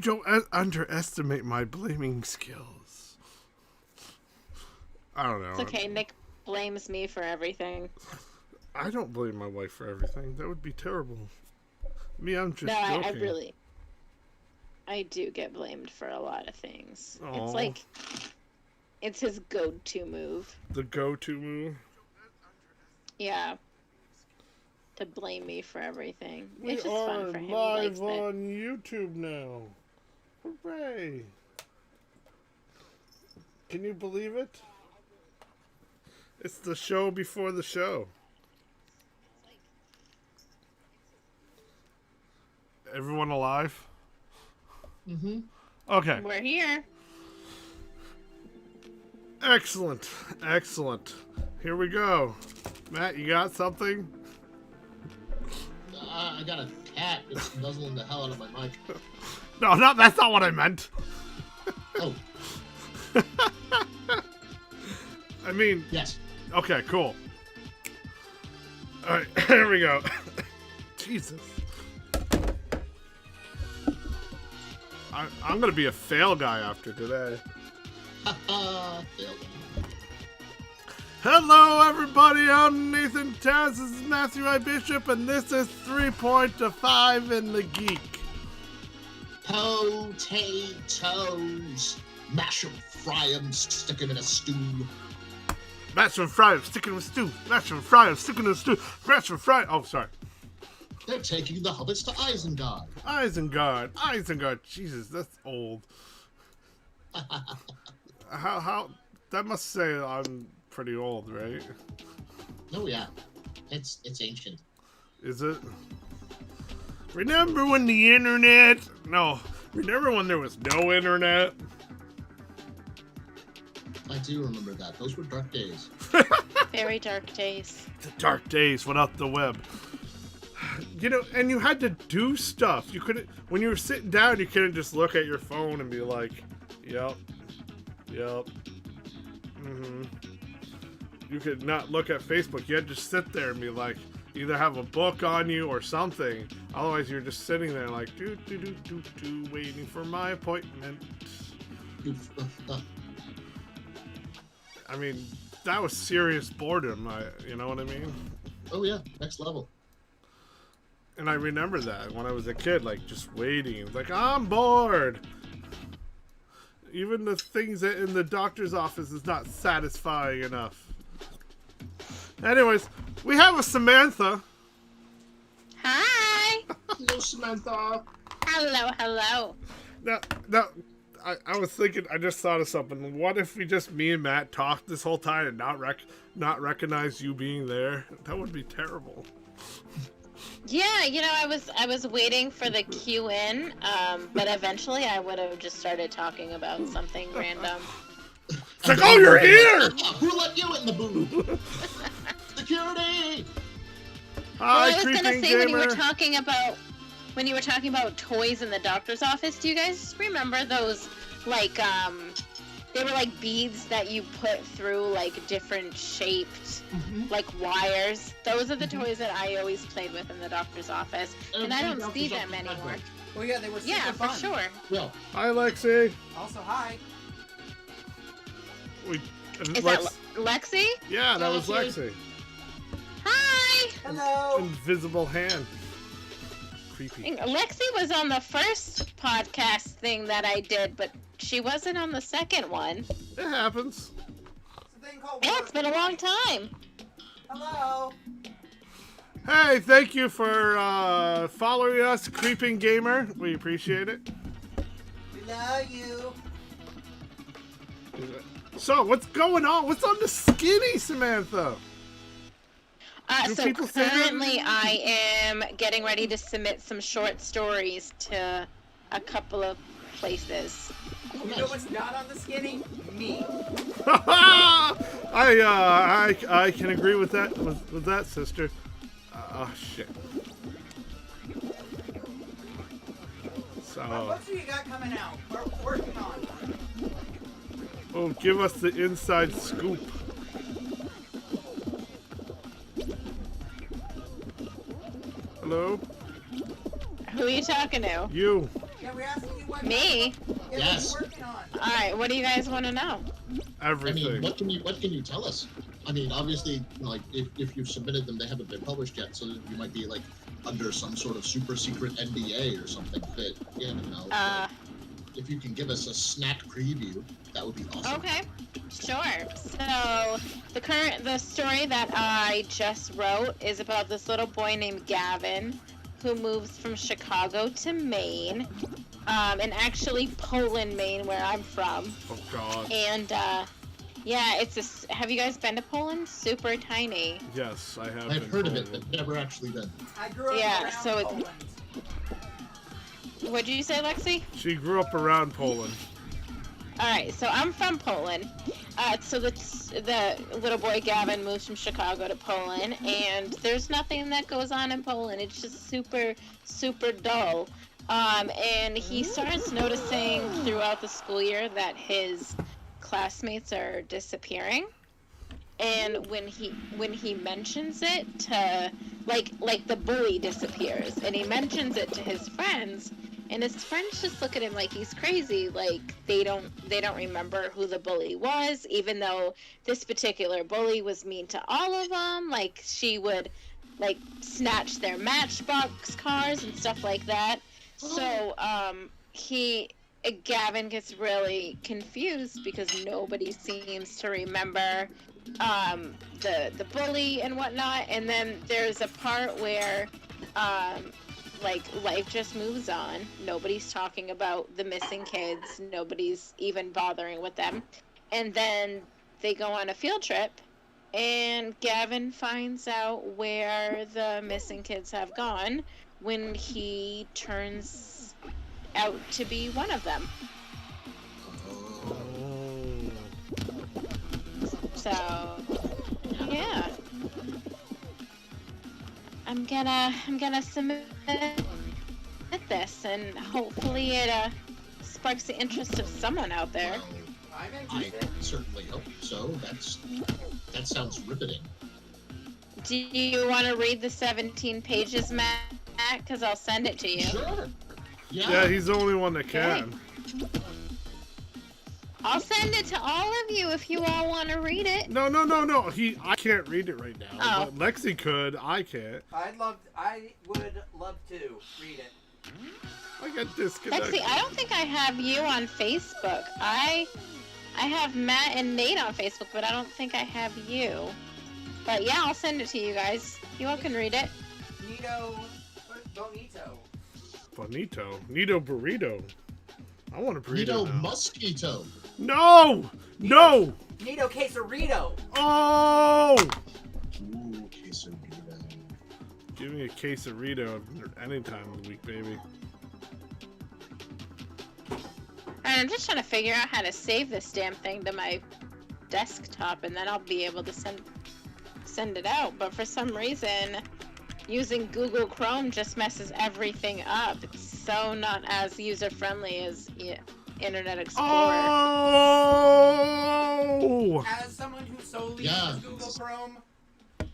don't underestimate my blaming skills. I don't know. It's okay. Nick blames me for everything. I don't blame my wife for everything. That would be terrible. Me, I'm just joking. I do get blamed for a lot of things. Aww. It's like, it's his go-to move. The go-to move? Yeah. To blame me for everything. We it's just fun for him. We are live on YouTube now. Hooray. Can you believe it? It's the show before the show. Everyone alive? Mm-hmm. Okay. We're here. Excellent. Excellent. Here we go. Matt, you got something? I got a cat that's nuzzling the hell out of my mic. No, that's not what I meant. Oh. I mean... Yes. Okay, cool. Alright, here we go. Jesus. I'm gonna be a fail guy after today. Fail. Hello, everybody. I'm Nathan Taz. This is Matthew I. Bishop, and this is 3.5 in the Geek. Potatoes. Mash 'em, fry 'em, stick 'em in a stew. Mash 'em, fry 'em, stick 'em in a stew. Mash 'em, fry 'em, stick 'em in a stew. Mash 'em, fry 'em. Oh, sorry. They're taking the hobbits to Isengard. Isengard. Jesus, that's old. How? That must say I'm pretty old, right? Oh yeah, it's ancient. Is it? Remember when the internet? No. Remember when there was no internet? I do remember that. Those were dark days. Very dark days. The dark days without the web. You know, and you had to do stuff. You couldn't, when you were sitting down, you couldn't just look at your phone and be like, yep. You could not look at Facebook. You had to sit there and be like, either have a book on you or something. Otherwise, you're just sitting there like, waiting for my appointment. I mean, that was serious boredom. You know what I mean? Oh yeah, next level. And I remember that when I was a kid, like, just waiting. Like, I'm bored. Even the things that in the doctor's office is not satisfying enough. Anyways, we have a Samantha. Hi. Hello, Samantha. Hello. Now, I was thinking, I just thought of something. What if we just, me and Matt, talked this whole time and not recognize you being there? That would be terrible. Yeah, you know, I was waiting for the cue in, but eventually I would have just started talking about something random. It's like, oh, you're here! Who let you in the booth? Security! Hi, well, I was gonna say gamer. when you were talking about toys in the doctor's office, do you guys remember those, like, they were like beads that you put through like different shaped, like wires. Those are the toys that I always played with in the doctor's office, and I don't see them anymore. Well, yeah, they were super for fun. sure. Yeah. Hi, Lexi. Also, hi. Is that Lexi? Yeah, that was Lexi. Hi. Hello. Invisible hand. Creepy. Lexi was on the first podcast thing that I did, but she wasn't on the second one. It happens. It's a thing called Yeah, it's been a long time. Hello. Hey, thank you for following us, Creeping Gamer. We appreciate it. We love you. So, what's going on? What's on the skinny, Samantha? So currently I am getting ready to submit some short stories to a couple of places. You know what's not on the skinny? Me. I can agree with that with that, sister. Oh shit. So. What do you got coming out? We're working on. Oh, give us the inside scoop. Hello? Who are you talking to? You. Yeah, we're asking you what Me? Yeah, Yes. what are you working on? Alright, what do you guys want to know? I Everything. mean, what can you tell us? I mean, obviously, like if you've submitted them, they haven't been published yet, so you might be like under some sort of super secret NDA or something. That like, if you can give us a snack preview, that would be awesome. Okay, sure. So the story that I just wrote is about this little boy named Gavin who moves from Chicago to Maine, and actually Poland, Maine, where I'm from. Oh God. And yeah, have you guys been to Poland? Super tiny. Yes, I have. I've heard of it, but never actually been. I grew up Yeah, around so it's- Poland. What'd you say, Lexi? She grew up around Poland. Alright, so I'm from Poland. So the little boy Gavin moves from Chicago to Poland, and there's nothing that goes on in Poland. It's just super, super dull. And he starts noticing throughout the school year that his classmates are disappearing. And when he mentions it to like the bully disappears, and he mentions it to his friends, and his friends just look at him like he's crazy. Like they don't remember who the bully was, even though this particular bully was mean to all of them. Like she would like snatch their Matchbox cars and stuff like that. So Gavin gets really confused because nobody seems to remember the bully and whatnot. And then there's a part where like life just moves on. Nobody's talking about the missing kids. Nobody's even bothering with them. And then they go on a field trip, and Gavin finds out where the missing kids have gone when he turns out to be one of them. So, yeah. I'm gonna submit this, and hopefully it sparks the interest of someone out there. Well, I'm I interested. certainly hope so. That sounds riveting. Do you want to read the 17 pages, Matt? Because I'll send it to you. Sure. Yeah, he's the only one that can. I'll send it to all of you if you all want to read it. No. I can't read it right now. Oh. But Lexi could. I can't. I would love to read it. I get disconnected. Lexi, I don't think I have you on Facebook. I have Matt and Nate on Facebook, but I don't think I have you. But yeah, I'll send it to you guys. You all can read it. Bonito. Nito burrito. I want a burrito Nito now. Mosquito. No! Nito Quesarito. Oh! Ooh, quesarito. Give me a quesarito any time of the week, baby. Alright, I'm just trying to figure out how to save this damn thing to my desktop, and then I'll be able to send it out. But for some reason, using Google Chrome just messes everything up. It's so not as user-friendly as Internet Explorer. Oh! As someone who solely Yeah. uses Google Chrome,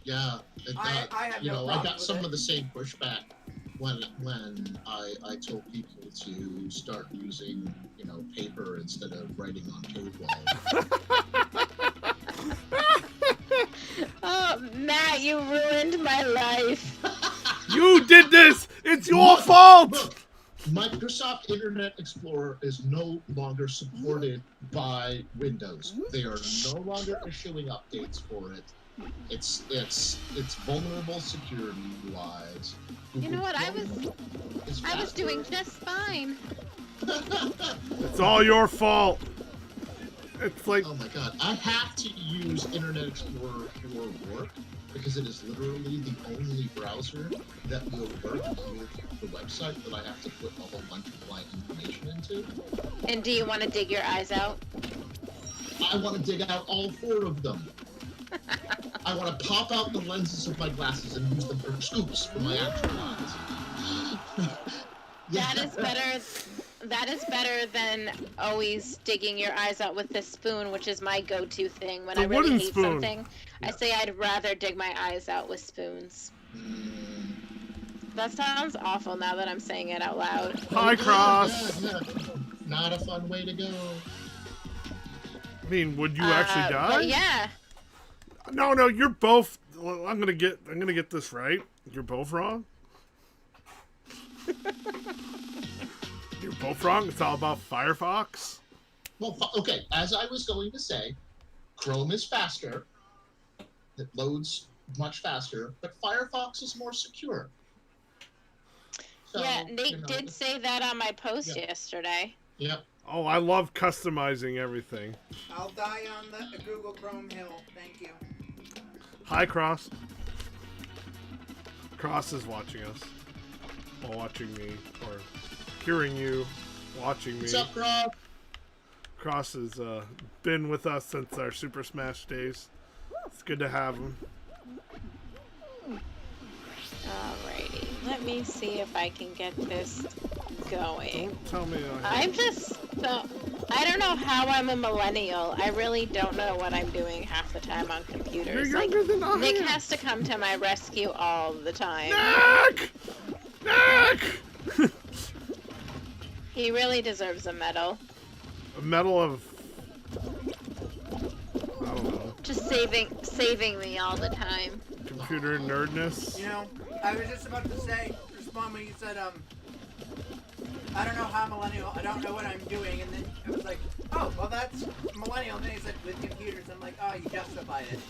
Yeah, I have no I problem got with some it. of the same pushback when I told people to start using paper instead of writing on cave walls. Oh, Matt, you ruined my life. You did this! It's your fault! Look, Microsoft Internet Explorer is no longer supported by Windows. They are no longer issuing updates for it. It's vulnerable security-wise. You know what? I was doing just fine. It's all your fault. It's like, Oh my god, I have to use Internet Explorer for work because it is literally the only browser that will work with the website that I have to put a whole bunch of my information into. And do you want to dig your eyes out? I want to dig out all 4 of them. I want to pop out the lenses of my glasses and use them for scoops for my actual eyes. That is better than always digging your eyes out with the spoon, which is my go-to thing when The I really wooden hate spoon. something. I say I'd rather dig my eyes out with spoons. That sounds awful now that I'm saying it out loud. Hi, Cross. Yeah. Not a fun way to go. I mean, would you actually die? But yeah. No, you're both. Well, I'm gonna get this right. You're both wrong. You're both wrong. It's all about Firefox. Well, okay. As I was going to say, Chrome is faster. It loads much faster, but Firefox is more secure. So, Yeah, Nate did say that on my post yesterday. Yep. Oh, I love customizing everything. I'll die on the Google Chrome hill. Thank you. Hi, Cross. Cross is watching us. Well, watching me, or hearing you, watching me. What's up, Cross? Cross has been with us since our Super Smash days. It's good to have him. Alrighty, let me see if I can get this going. Don't tell me. I'm just so... I don't know how I'm a millennial. I really don't know what I'm doing half the time on computers. You're younger than I Nick am. has to come to my rescue all the time. Nick! Nick! He really deserves a medal. A medal of... I don't know. Just saving me all the time. Computer nerdness. You know, I was just about to respond when you said, I don't know how millennial, I don't know what I'm doing, and then I was like, oh, well that's millennial, and then he said, with computers, I'm like, oh, you justified it.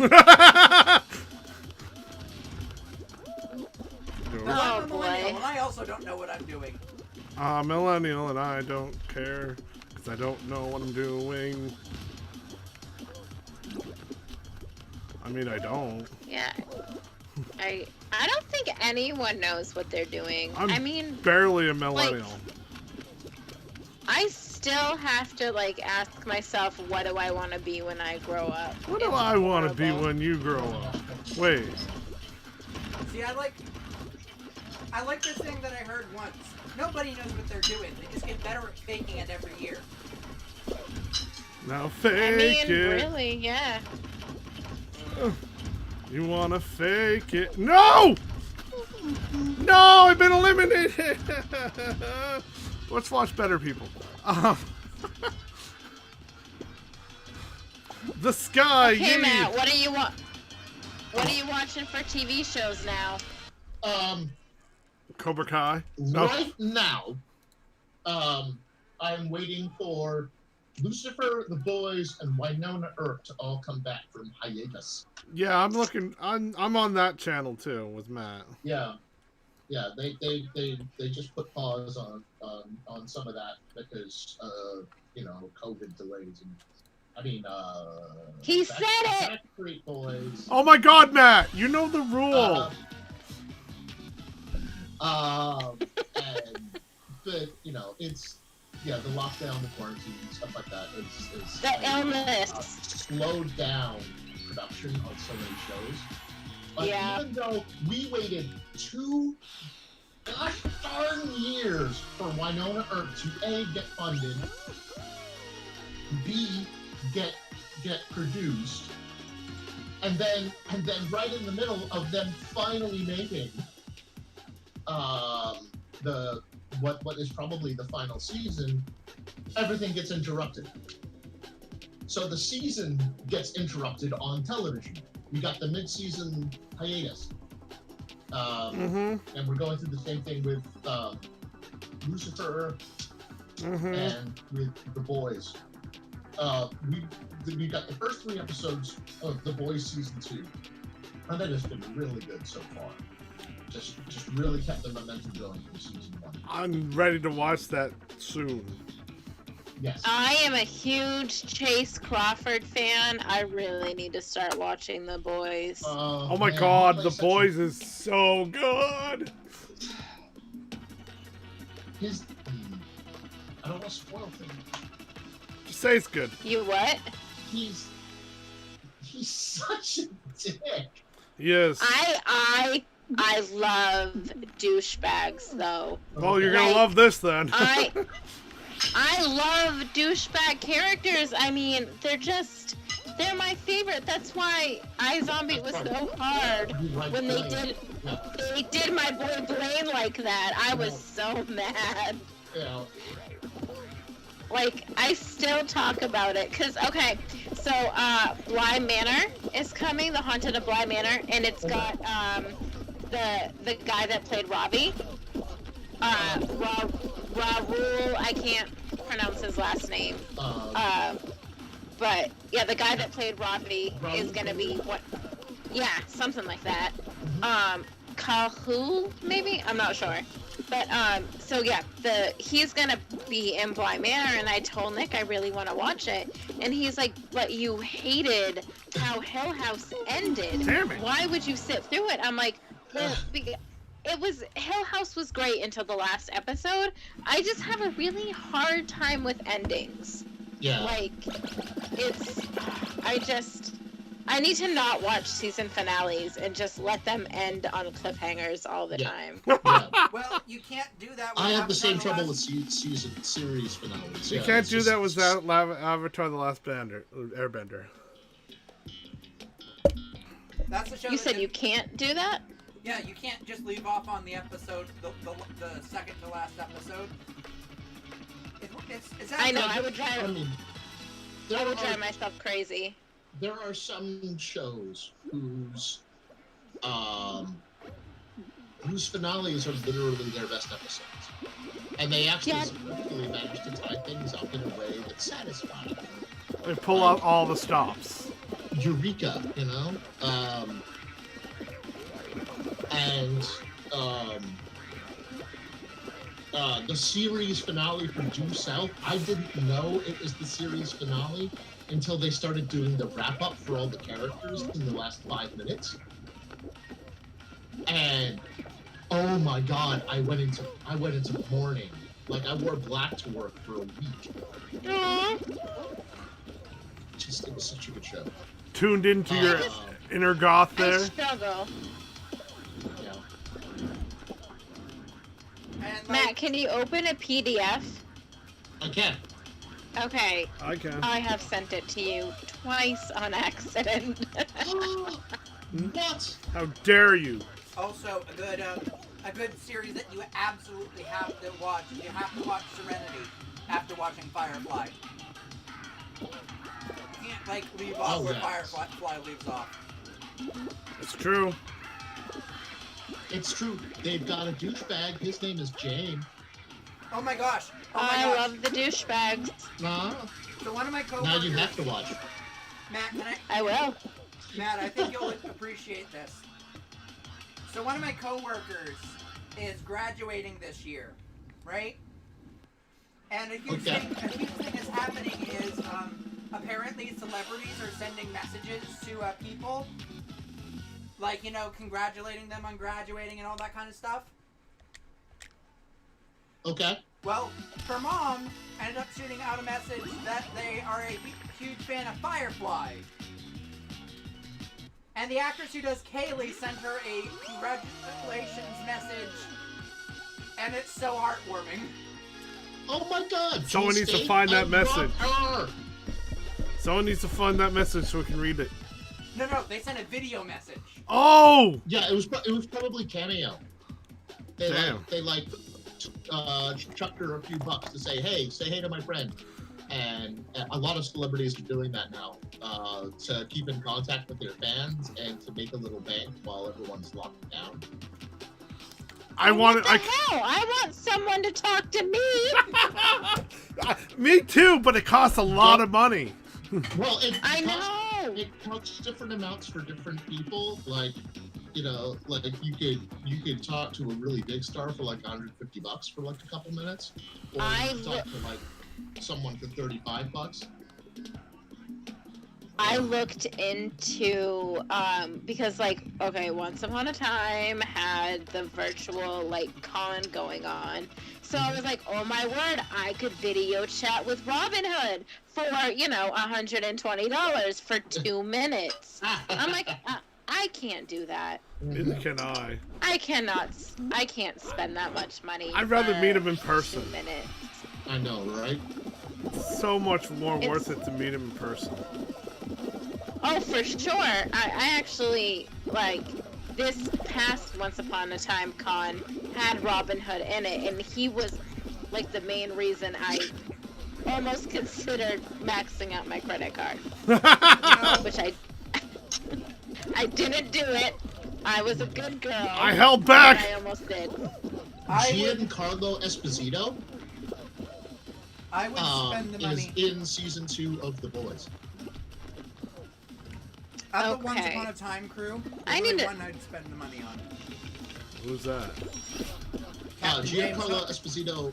I'm a millennial, and I also don't know what I'm doing. Millennial, and I don't care, because I don't know what I'm doing. I mean, I don't. Yeah. I don't think anyone knows what they're doing. I'm I mean, barely a millennial. I still have to, like, ask myself, what do I want to be when I grow up? What do I want to be when you grow up? Wait. See, I like this thing that I heard once. Nobody knows what they're doing. They just get better at faking it every year. Now fake I mean, it. really, yeah. You want to fake it? No! No, I've been eliminated! Let's watch better people. The Sky. Okay, Yee. Matt, what do you want? What are you watching for TV shows now? Cobra Kai. No. Right now, I'm waiting for Lucifer, The Boys, and Winona Earp to all come back from hiatus. Yeah, I'm looking. I'm on that channel too with Matt. Yeah, they just put pause on some of that because COVID delays and He said it. Backstreet Boys. Oh my God, Matt! You know the rule. But it's the lockdown, the quarantine, stuff like that is The illness. slowed down production on so many shows. But Yeah. even though we waited 2 gosh darn years for Winona Earp to A, get funded, B, get produced, and then right in the middle of them finally making what is probably the final season, everything gets interrupted. So the season gets interrupted on television. We got the mid-season hiatus. And we're going through the same thing with Lucifer and with The Boys. We got the first 3 episodes of The Boys season 2, and that has been really good so far. Just really kept the momentum going from season 1. I'm ready to watch that soon. Yes. I am a huge Chase Crawford fan. I really need to start watching The Boys. Oh my God, The Boys is so good. I don't want to spoil things. Just say it's good. You what? He's such a dick. Yes. I love douchebags though. Well, you're gonna love this then. I love douchebag characters. I mean, they're my favorite. That's why iZombie was so hard when they did my boy Blaine like that. I was so mad. like, I still talk about it. Because, okay, so, Bly Manor is coming, The Haunted of Bly Manor, and it's got, the guy that played Robbie. Raul, I can't pronounce his last name. But, yeah, the guy that played Robbie is gonna be, what? Yeah, something like that. Kahu, maybe? I'm not sure. But, so yeah, he's gonna be in Bly Manor, and I told Nick I really want to watch it. And he's like, but you hated how Hill House ended. Damn it. Why would you sit through it? I'm like, well, Hill House was great until the last episode. I just have a really hard time with endings. Yeah. Like, I need to not watch season finales and just let them end on cliffhangers all the time. Yeah. Well, you can't do that. I have the same Avatar: trouble The with series finales. You Yeah, can't it's do just- that without Avatar: The Last Airbender. That's the show. You said you can't do that? Yeah, you can't just leave off on the episode, the second to last episode. It's I know. Yeah, I would drive. I mean, there I would are- drive myself crazy. There are some shows whose finales are literally their best episodes, and they actually successfully manage to tie things up in a way that's satisfying. They pull out all the stops. Eureka, you know? The series finale for Due South, I didn't know it was the series finale until they started doing the wrap-up for all the characters in the last 5 minutes. And oh my god, I went into mourning. Like, I wore black to work for a week. It was such a good show. Tuned into your inner goth I there. struggle. Yeah. And, Matt, can you open a PDF? I can. Okay, I can. I have sent it to you twice on accident. What? How dare you? also a good series that you absolutely have to watch. You have to watch Serenity after watching Firefly. You can't leave off where Firefly leaves off. It's true. It's true. They've got a douchebag. His name is Jane. Oh my gosh! I love the douchebags. So one of my coworkers. Now you have to watch. Matt, I will. Matt, I think you'll appreciate this. So one of my coworkers is graduating this year, right? And a huge thing is happening is apparently celebrities are sending messages to people, like, congratulating them on graduating and all that kind of stuff. Okay. Well, her mom ended up shooting out a message that they are a huge fan of Firefly. And the actress who does Kaylee sent her a congratulations message, and it's so heartwarming. Oh my god! Someone needs to find that message. Someone needs to find that message so we can read it. No, they sent a video message. Oh! Yeah, it was probably Cameo. Damn. They chucked her a few bucks to say hey to my friend. And a lot of celebrities are doing that now to keep in contact with their fans and to make a little bank while everyone's locked down. What the hell? I want someone to talk to me. Me too, but it costs a lot of money. Well, I know. It costs different amounts for different people. Like, you could talk to a really big star for like $150 for like a couple minutes, or you could talk to like someone for $35. I looked into because Once Upon a Time had the virtual con going on. So I was like, oh my word, I could video chat with Robin Hood for, $120 for 2 minutes. I'm like, I can't do that. Neither can I. I can't spend that much money. I'd rather for meet him in person. 2 minutes. I know, right? So much more worth it to meet him in person. Oh, for sure. I actually, this past Once Upon a Time con had Robin Hood in it, and he was, the main reason I almost considered maxing out my credit card, which I didn't do it. I was a good girl. I held back. I almost did. Giancarlo Esposito I would spend the money. is in season 2 of The Boys. Of the Once Upon a Time crew, I need to... one I'd spend the money on. Who's that? Giancarlo Esposito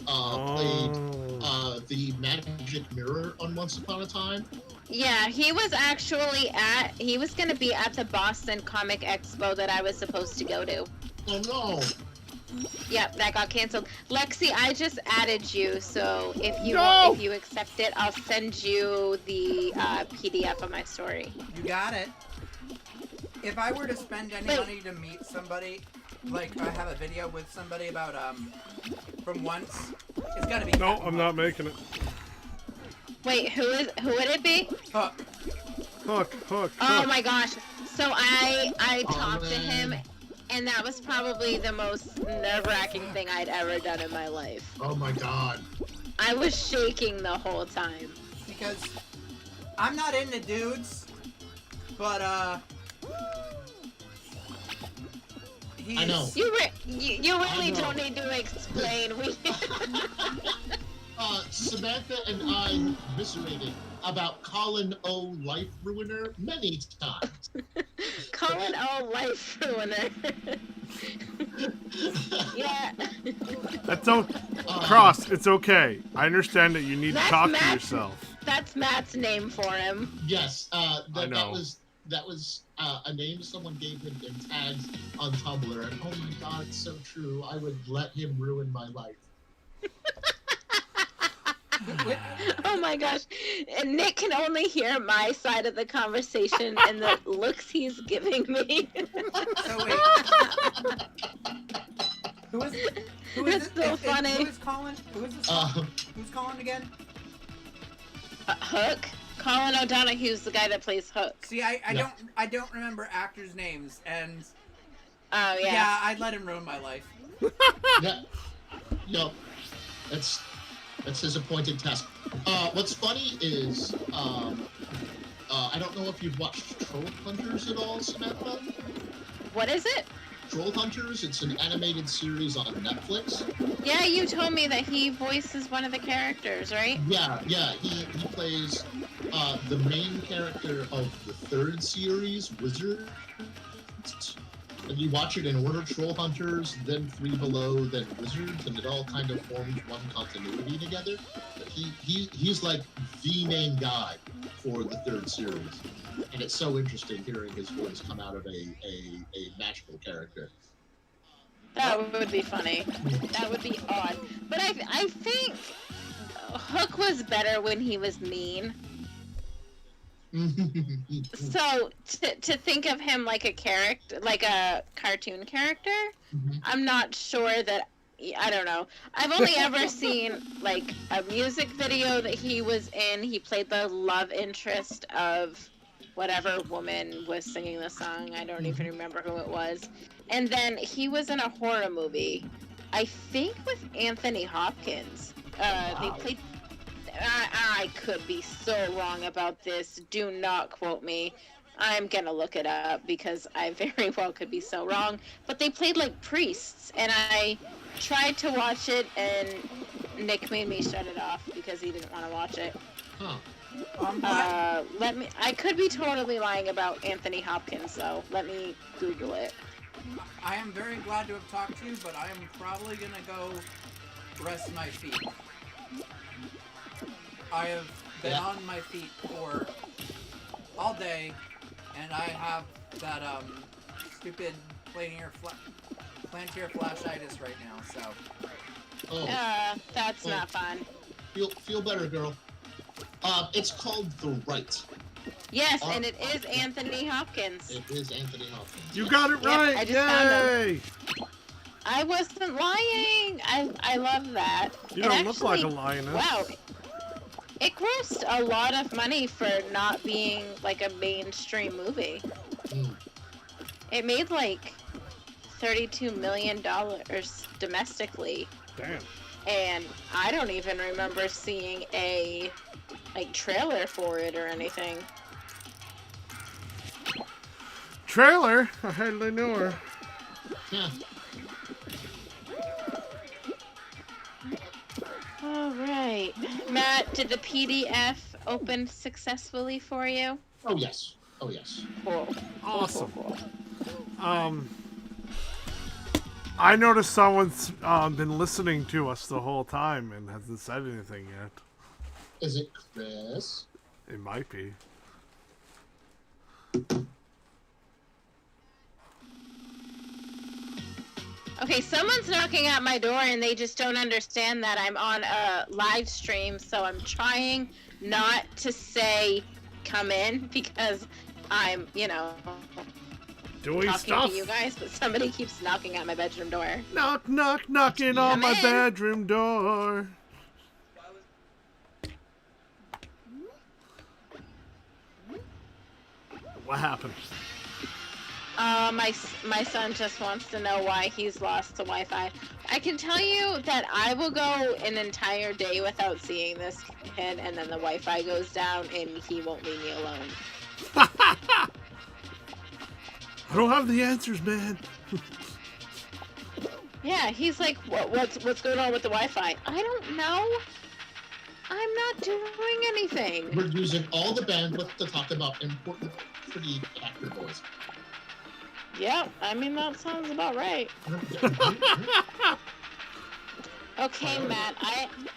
played the magic mirror on Once Upon a Time. Yeah, he was actually he was going to be at the Boston Comic Expo that I was supposed to go to. Oh no! Yep, that got canceled. Lexi, I just added you, so if you if you accept it, I'll send you the PDF of my story. You got it. If I were to spend any money to meet somebody, like I have a video with somebody about from once, it's gotta be. No, I'm not making it. Wait, who would it be? Hook. Oh my gosh! So I talked to him, and that was probably the most nerve-wracking thing I'd ever done in my life. Oh my god! I was shaking the whole time. Because I'm not into dudes, but I know. You really don't need to explain. Samantha and I eviscerated about Colin O. Life Ruiner many times. Colin O. Life Ruiner. Yeah. That's Cross, it's okay. I understand that you need to talk to yourself. That's Matt's name for him. Yes, I know. that was a name someone gave him in tags on Tumblr, and oh my god, it's so true. I would let him ruin my life. Oh my gosh. And Nick can only hear my side of the conversation and the looks he's giving me. So wait. Who is That's this? so funny. Who is Colin? Who is this? Who's Colin again? Hook? Colin O'Donoghue's the guy that plays Hook. See, I don't remember actors' names, and oh yeah. Yeah, I'd let him ruin my life. Yeah. No. That's his appointed task. What's funny is, I don't know if you've watched Troll Hunters at all, Samantha? What is it? Troll Hunters, it's an animated series on Netflix. Yeah, you told me that he voices one of the characters, right? Yeah, he plays the main character of the 3rd series, Wizard. And you watch it in order: Troll Hunters, then Three Below, then Wizards, and it all kind of forms one continuity together. But he's like the main guy for the 3rd series, and it's so interesting hearing his voice come out of a magical character. That would be funny. That would be odd. But I think Hook was better when he was mean. So to think of him like a character, like a cartoon character, I'm not sure that. I don't know. I've only ever seen like a music video that he was in. He played the love interest of whatever woman was singing the song. I don't even remember who it was. And then he was in a horror movie, I think with Anthony Hopkins. They played. I could be so wrong about this. Do not quote me. I'm gonna look it up because I very well could be so wrong. But they played like priests, and I tried to watch it, and Nick made me shut it off because he didn't want to watch it. Huh. I could be totally lying about Anthony Hopkins, though. Let me Google it. I am very glad to have talked to you, but I am probably gonna go rest my feet. I have been on my feet for all day, and I have that stupid plantar fasciitis right now. So. Oh. That's not fun. Feel better, girl. It's called The Right. Yes, and it is Anthony Hopkins. It is Anthony Hopkins. You got it right! I just found Yay! him. I wasn't lying! I love that. You don't look like a lioness. Wow. It grossed a lot of money for not being like a mainstream movie. It made like $32 million domestically. Damn. and I don't even remember seeing a trailer for it or anything. Trailer? I hardly knew her. Yeah. All right, Matt, did the PDF open successfully for you? Oh yes. Oh yes. Cool. Awesome. Cool. I noticed someone's been listening to us the whole time and hasn't said anything yet. Is it Chris? It might be. Okay, someone's knocking at my door and they just don't understand that I'm on a live stream, so I'm trying not to say come in because I'm, Doing talking stuff. to you guys, but somebody keeps knocking at my bedroom door. Knock, knock, knocking on Come my in. bedroom door. What happened? My son just wants to know why he's lost to Wi-Fi. I can tell you that I will go an entire day without seeing this kid, and then the Wi-Fi goes down, and he won't leave me alone. I don't have the answers, man. Yeah, he's like, what's going on with the Wi-Fi? I don't know. I'm not doing anything. We're using all the bandwidth to talk about important, pretty actor boys. Yeah, I mean, that sounds about right. Okay, Matt,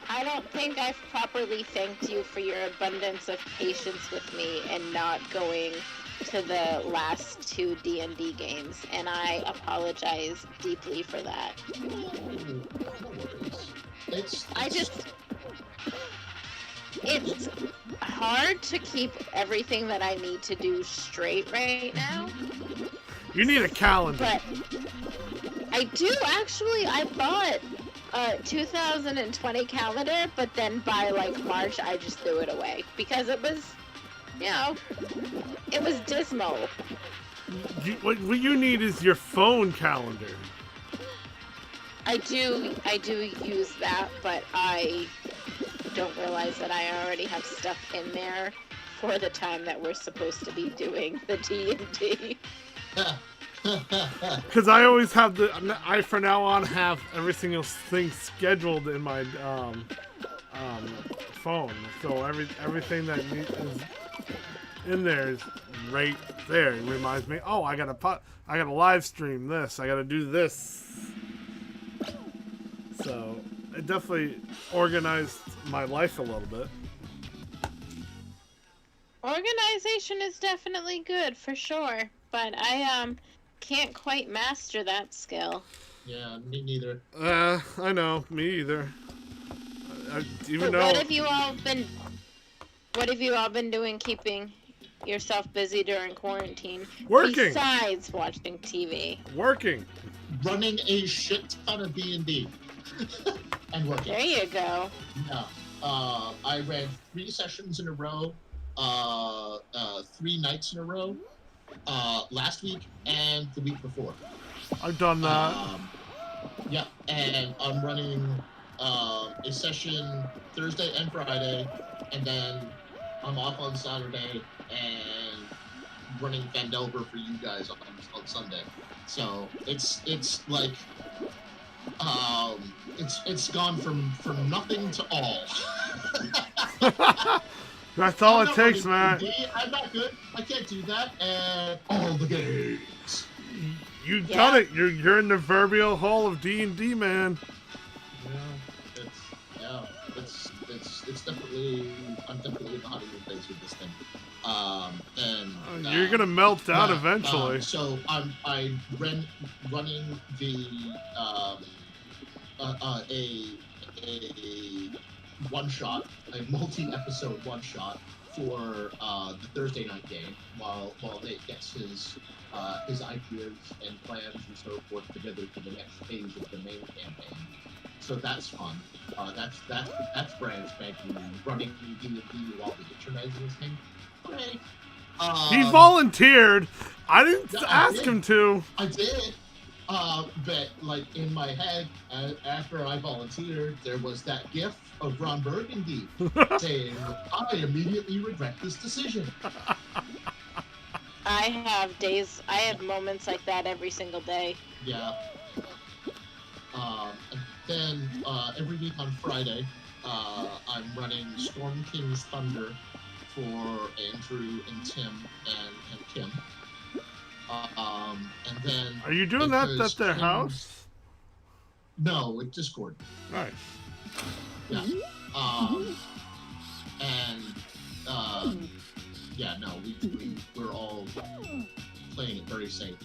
I don't think I've properly thanked you for your abundance of patience with me and not going to the last 2 D&D games, and I apologize deeply for that. It's hard to keep everything that I need to do straight right now. You need a calendar. But I do actually. I bought a 2020 calendar, but then by March I just threw it away because it was, it was dismal. What you need is your phone calendar. I do use that, but I don't realize that I already have stuff in there for the time that we're supposed to be doing the D&D. Because I always have I from now on have every single thing scheduled in my phone. So everything that is in there is right there. It reminds me, oh, I gotta live stream this. I gotta do this. So it definitely organized my life a little bit. Organization is definitely good for sure, but I can't quite master that skill. Yeah, me neither. I know, me either. What have you all been doing keeping yourself busy during quarantine? Working. Besides watching TV. Working. Running a shit ton of D&D. And working. There you go. Yeah. I ran 3 sessions in a row, 3 nights in a row, last week and the week before. I've done that. Yeah, and I'm running a session Thursday and Friday, and then I'm off on Saturday and running Vandelver for you guys on Sunday. So it's like it's gone from nothing to all. That's all it takes, man. I'm not good. I can't do that. And all the games. You've done it. You're in the proverbial hall of D&D, man. It's definitely. I'm definitely in the honeymoon phase with this thing. You're gonna melt down eventually. So I'm running the a one shot, a multi-episode one shot for the Thursday night game, while Nate gets his ideas and plans and so forth together for the next phase of the main campaign. So that's fun. That's brand spanking running D&D while the internet is thing. Great. He volunteered. I didn't ask him to. I did. But like in my head, after I volunteered, there was that gif of Ron Burgundy saying, "I immediately regret this decision." I have moments like that every single day. Yeah. And then every week on Friday, I'm running Storm King's Thunder for Andrew and Tim and Kim. And then Are you doing that at their house? No, with Discord. Nice. Yeah. Yeah, no, we're all playing it very safe.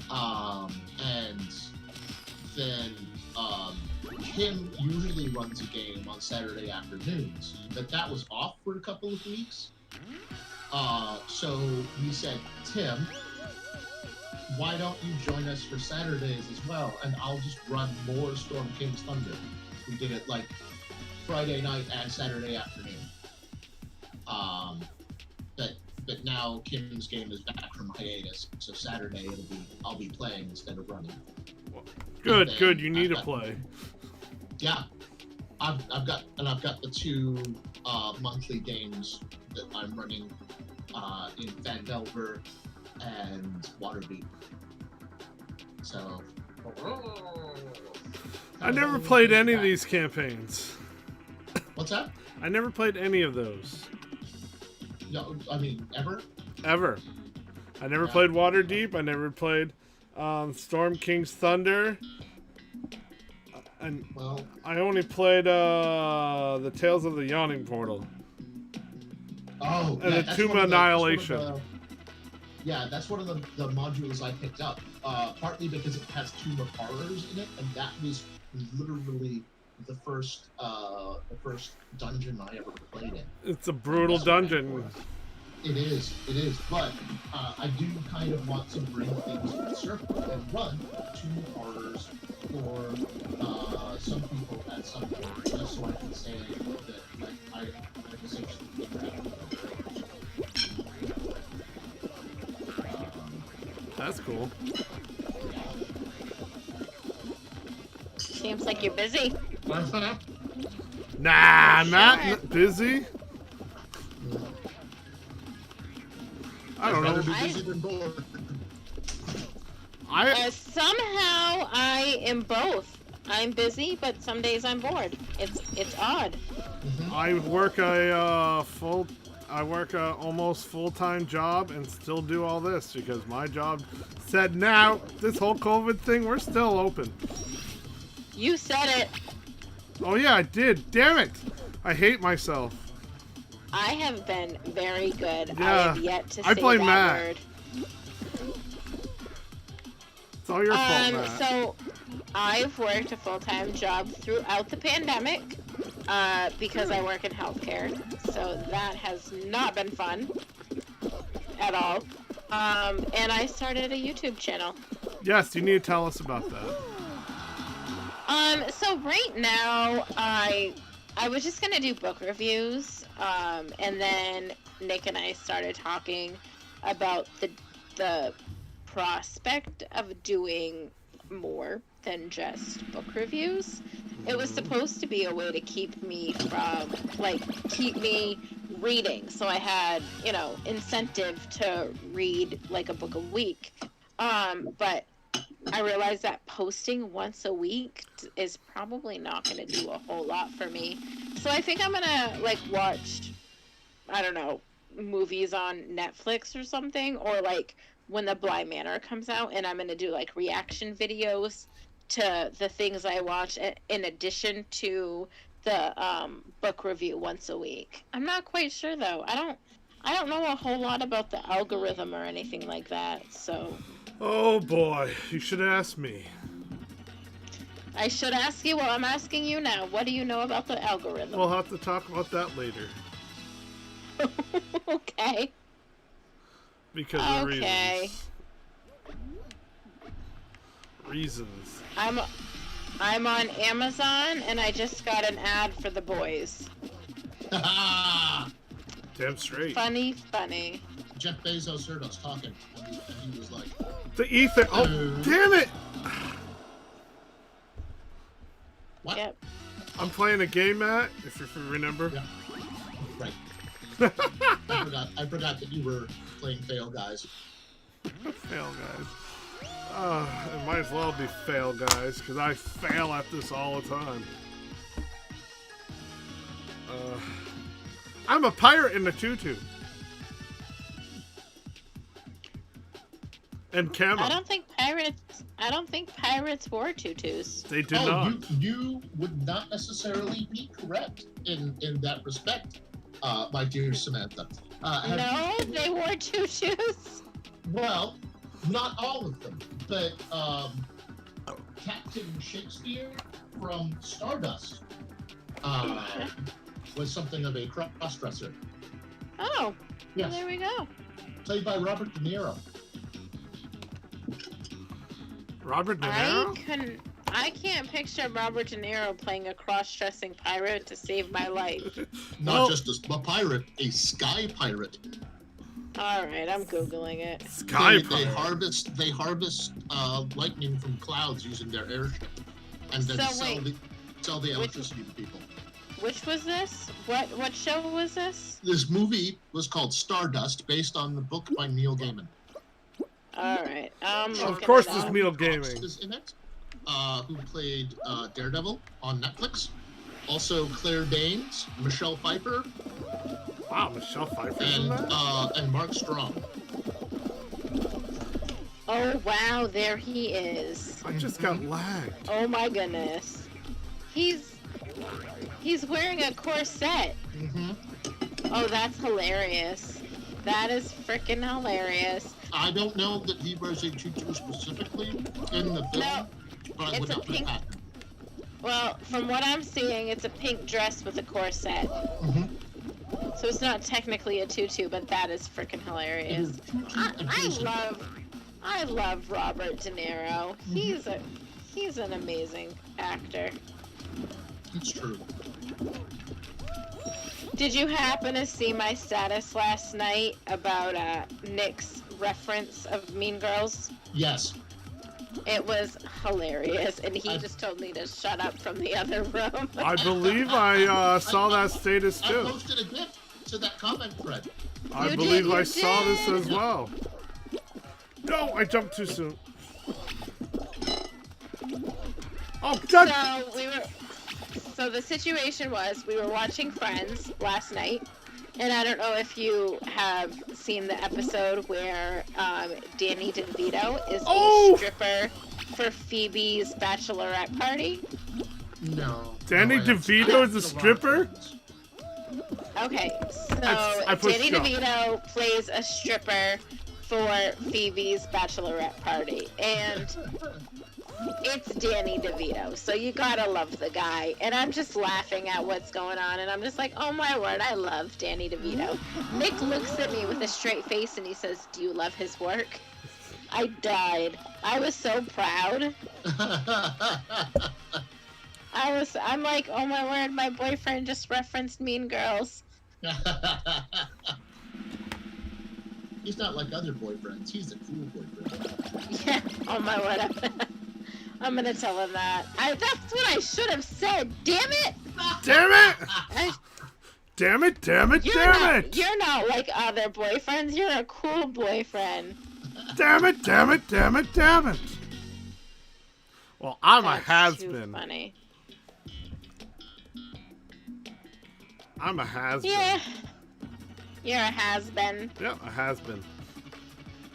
And then Kim usually runs a game on Saturday afternoons, but that was off for a couple of weeks. So we said, Tim, why don't you join us for Saturdays as well? And I'll just run more Storm King's Thunder. We did it like Friday night and Saturday afternoon. But now Kim's game is back from hiatus, so Saturday I'll be playing instead of running. Good. You need to play. Yeah, I've got the two monthly games that I'm running in Vandelver and Waterdeep. So I never played any of these campaigns. What's that? I never played any of those. No, I mean ever. I never played Waterdeep. I never played Storm King's Thunder. And I only played the Tales of the Yawning Portal. Oh, and the Tomb of Annihilation. That's one of the modules I picked up. Partly because it has Tomb of Horrors in it, and that was literally the first dungeon I ever played in. It's a brutal dungeon. It is. But I do kind of want to bring things full circle and run Tomb of Horrors for some people at some point, just so I can say that I essentially did that. That's cool. Seems like you're busy. Nah, I'm not busy. I don't know. Somehow I am both. I'm busy, but some days I'm bored. It's odd. I work a almost full-time job and still do all this because my job said, now this whole COVID thing, we're still open. You said it. Oh yeah, I did. Damn it! I hate myself. I have been very good. Yeah, I have yet to say blame that Matt. word. It's all your fault, Matt. So I've worked a full-time job throughout the pandemic because I work in healthcare. So that has not been fun at all. And I started a YouTube channel. Yes, you need to tell us about that. So right now, I was just gonna do book reviews, and then Nick and I started talking about the prospect of doing more than just book reviews. It was supposed to be a way to keep me reading, so I had, incentive to read like a book a week. But I realized that posting once a week is probably not going to do a whole lot for me. So I think I'm going to watch, I don't know, movies on Netflix or something, or when The Bly Manor comes out, and I'm going to do reaction videos to the things I watch in addition to the book review once a week. I'm not quite sure though. I don't know a whole lot about the algorithm or anything like that, so. Oh boy, you should ask me. I should ask you. Well, I'm asking you now. What do you know about the algorithm? We'll have to talk about that later. Okay. Because of reasons. I'm on Amazon and I just got an ad for The Boys. Damn straight. Funny. Jeff Bezos heard us talking and he was like, The ether. Oh, damn it! What? Yep. I'm playing a game, Matt. If you remember. Yeah. Right. I forgot that you were playing Fail Guys. Fail Guys. It might as well be Fail Guys, because I fail at this all the time. I'm a pirate in the tutu. And camo. I don't think pirates wore tutus. They do not. You would not necessarily be correct in that respect, my dear Samantha. No, they wore tutus. Well, not all of them, but Captain Shakespeare from Stardust was something of a cross-dresser. Oh, Yes. well, there we go. Played by Robert De Niro. Robert De Niro? I can't picture Robert De Niro playing a cross-dressing pirate to save my life. Not just a pirate, a sky pirate. All right, I'm googling it. Sky They pirate. harvest lightning from clouds using their airship, and then sell the electricity to people. Which was this? What show was this? This movie was called Stardust, based on the book by Neil Gaiman. All right. Of course, there's Neil Gaming. Is in it, who played Daredevil on Netflix. Also, Claire Danes, Michelle Pfeiffer, Wow, Michelle Pfeiffer's in that? and Mark Strong. Oh wow, there he is. I just got lagged. Oh my goodness. He's wearing a corset. Mm-hmm. Oh, that's hilarious. That is freaking hilarious. I don't know that he wears a tutu specifically in the film, No, but I it's would a not put it pink- past him. Well, from what I'm seeing, it's a pink dress with a corset. Mm-hmm. So it's not technically a tutu, but that is freaking hilarious. I love Robert De Niro. He's an amazing actor. It's true. Did you happen to see my status last night about Nick's reference of Mean Girls? Yes. It was hilarious, and he just told me to shut up from the other room. I believe I saw that status I too. posted a GIF to that comment thread. I believe I saw this as well. No, I jumped too soon. Oh, God! So the situation was, we were watching Friends last night, and I don't know if you have seen the episode where Danny DeVito is a stripper for Phoebe's bachelorette party. No. Danny DeVito is a stripper? Okay, so I pushed Danny stop. DeVito plays a stripper for Phoebe's bachelorette party, and it's Danny DeVito, so you gotta love the guy. And I'm just laughing at what's going on, and I'm just like, oh my word, I love Danny DeVito. Nick looks at me with a straight face and he says, do you love his work? I died. I was so proud. I'm like, oh my word, my boyfriend just referenced Mean Girls. He's not like other boyfriends. He's a cool boyfriend. Yeah, oh my word. I'm gonna tell him that. That's what I should have said. Damn it! Damn it! I, Damn it, damn it, damn it! You're not like other boyfriends. You're a cool boyfriend. Damn it, damn it, damn it, damn it! Well, I'm a That's too has-been. funny. I'm a has-been. Yeah. You're a has-been. Yep, a has-been.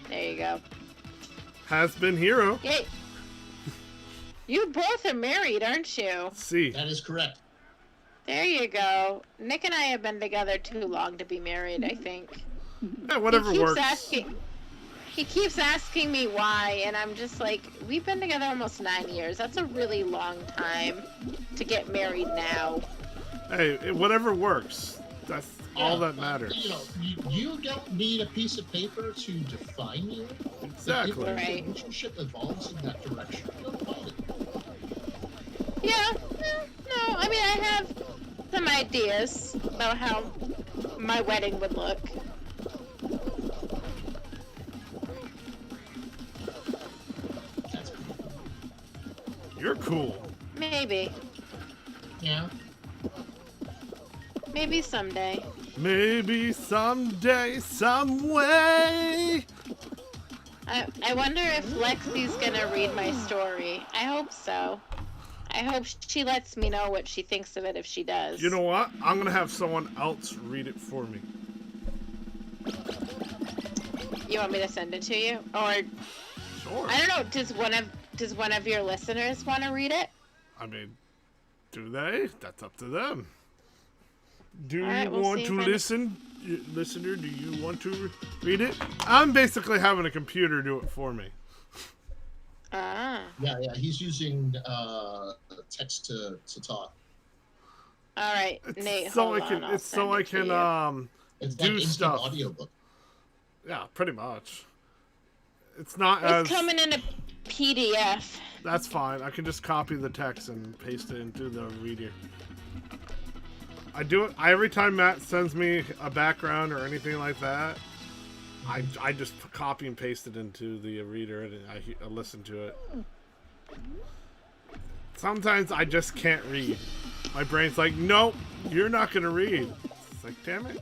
There you go. Has-been hero. Yay. You both are married, aren't you? See. That is correct. There you go. Nick and I have been together too long to be married, I think. Yeah, whatever works. He keeps asking me why, and I'm just like, we've been together almost 9 years. That's a really long time to get married now. Hey, whatever works. That's all that matters. You know, you don't need a piece of paper to define you. Exactly. If the Right. relationship evolves in that direction, you'll find it. Yeah, no, I mean, I have some ideas about how my wedding would look. You're cool. Maybe. Yeah. Maybe someday. Maybe someday, some way. I wonder if Lexi's gonna read my story. I hope so. I hope she lets me know what she thinks of it if she does. You know what? I'm gonna have someone else read it for me. You want me to send it to you? Or Sure. I don't know, does one of your listeners want to read it? I mean, do they? That's up to them. Do All right, you we'll want see to if listen? Listener, do you want to read it? I'm basically having a computer do it for me. Ah. Yeah, he's using text to talk. All right, Nate, So hold I can. on. I'll It's so send I it to can you. It's do like instant stuff. audiobook. Yeah, pretty much. It's not It's as. coming in a PDF. That's fine. I can just copy the text and paste it into the reader. I do it every time Matt sends me a background or anything like that. I just copy and paste it into the reader and I listen to it. Sometimes I just can't read. My brain's like, nope, you're not gonna read. It's like, damn it.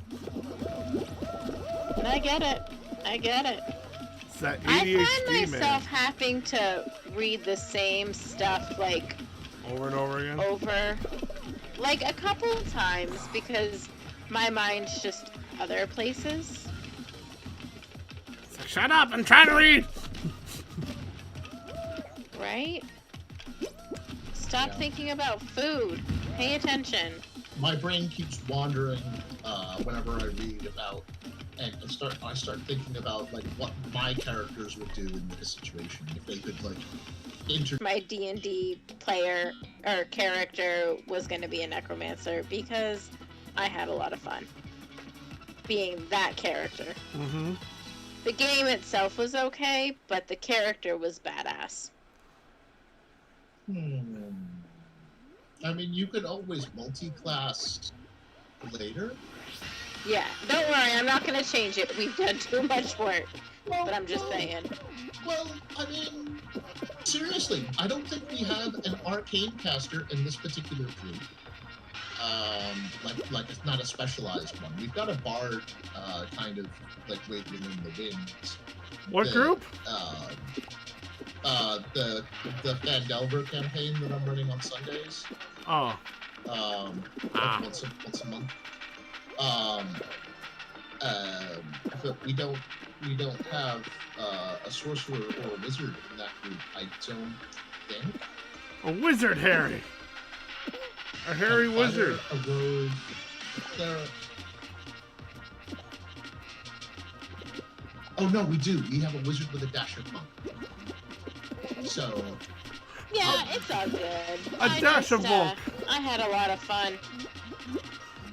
And I get it. I get it. It's that I ADHD, find myself man. having to read the same stuff like Over and over again. over like a couple of times because my mind's just other places. It's like, shut up, I'm trying to read. Right? Stop thinking about food. Pay attention. My brain keeps wandering whenever I read about, and I start thinking about like what my characters would do in this situation if they could like My D&D player or character was going to be a necromancer because I had a lot of fun being that character. Mm-hmm. The game itself was okay, but the character was badass. I mean, you could always multi-class later. Yeah, don't worry, I'm not going to change it. We've done too much work. But I'm just saying. Well, I mean, seriously, I don't think we have an arcane caster in this particular group. Like it's not a specialized one. We've got a bard, kind of like waiting in the wings. What group? The Fandelver campaign that I'm running on Sundays. Oh. Once a month. But we don't have a sorcerer or a wizard in that group. I don't think. A wizard, Harry. A hairy wizard. A rogue. Oh no, we do. We have a wizard with a dasher monk. So. Yeah, it's all good. A dash of bulk. I had a lot of fun.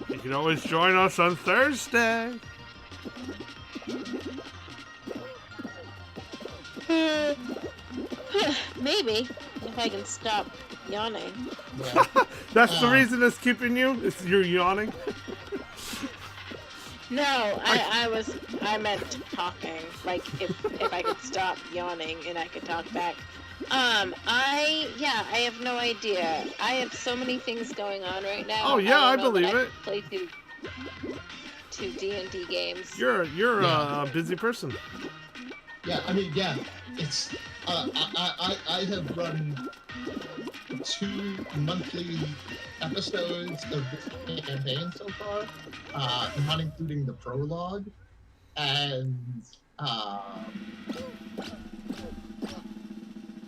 You can always join us on Thursday. Maybe, if I can stop yawning. Yeah. That's the reason it's keeping you? It's you're yawning? No, I meant talking. Like, if I could stop yawning and I could talk back. I have no idea. I have so many things going on right now. Oh yeah, I believe it. Play two D&D games. You're a busy person. Yeah, I mean, yeah, it's I have run 2 monthly episodes of this campaign so far, not including the prologue, and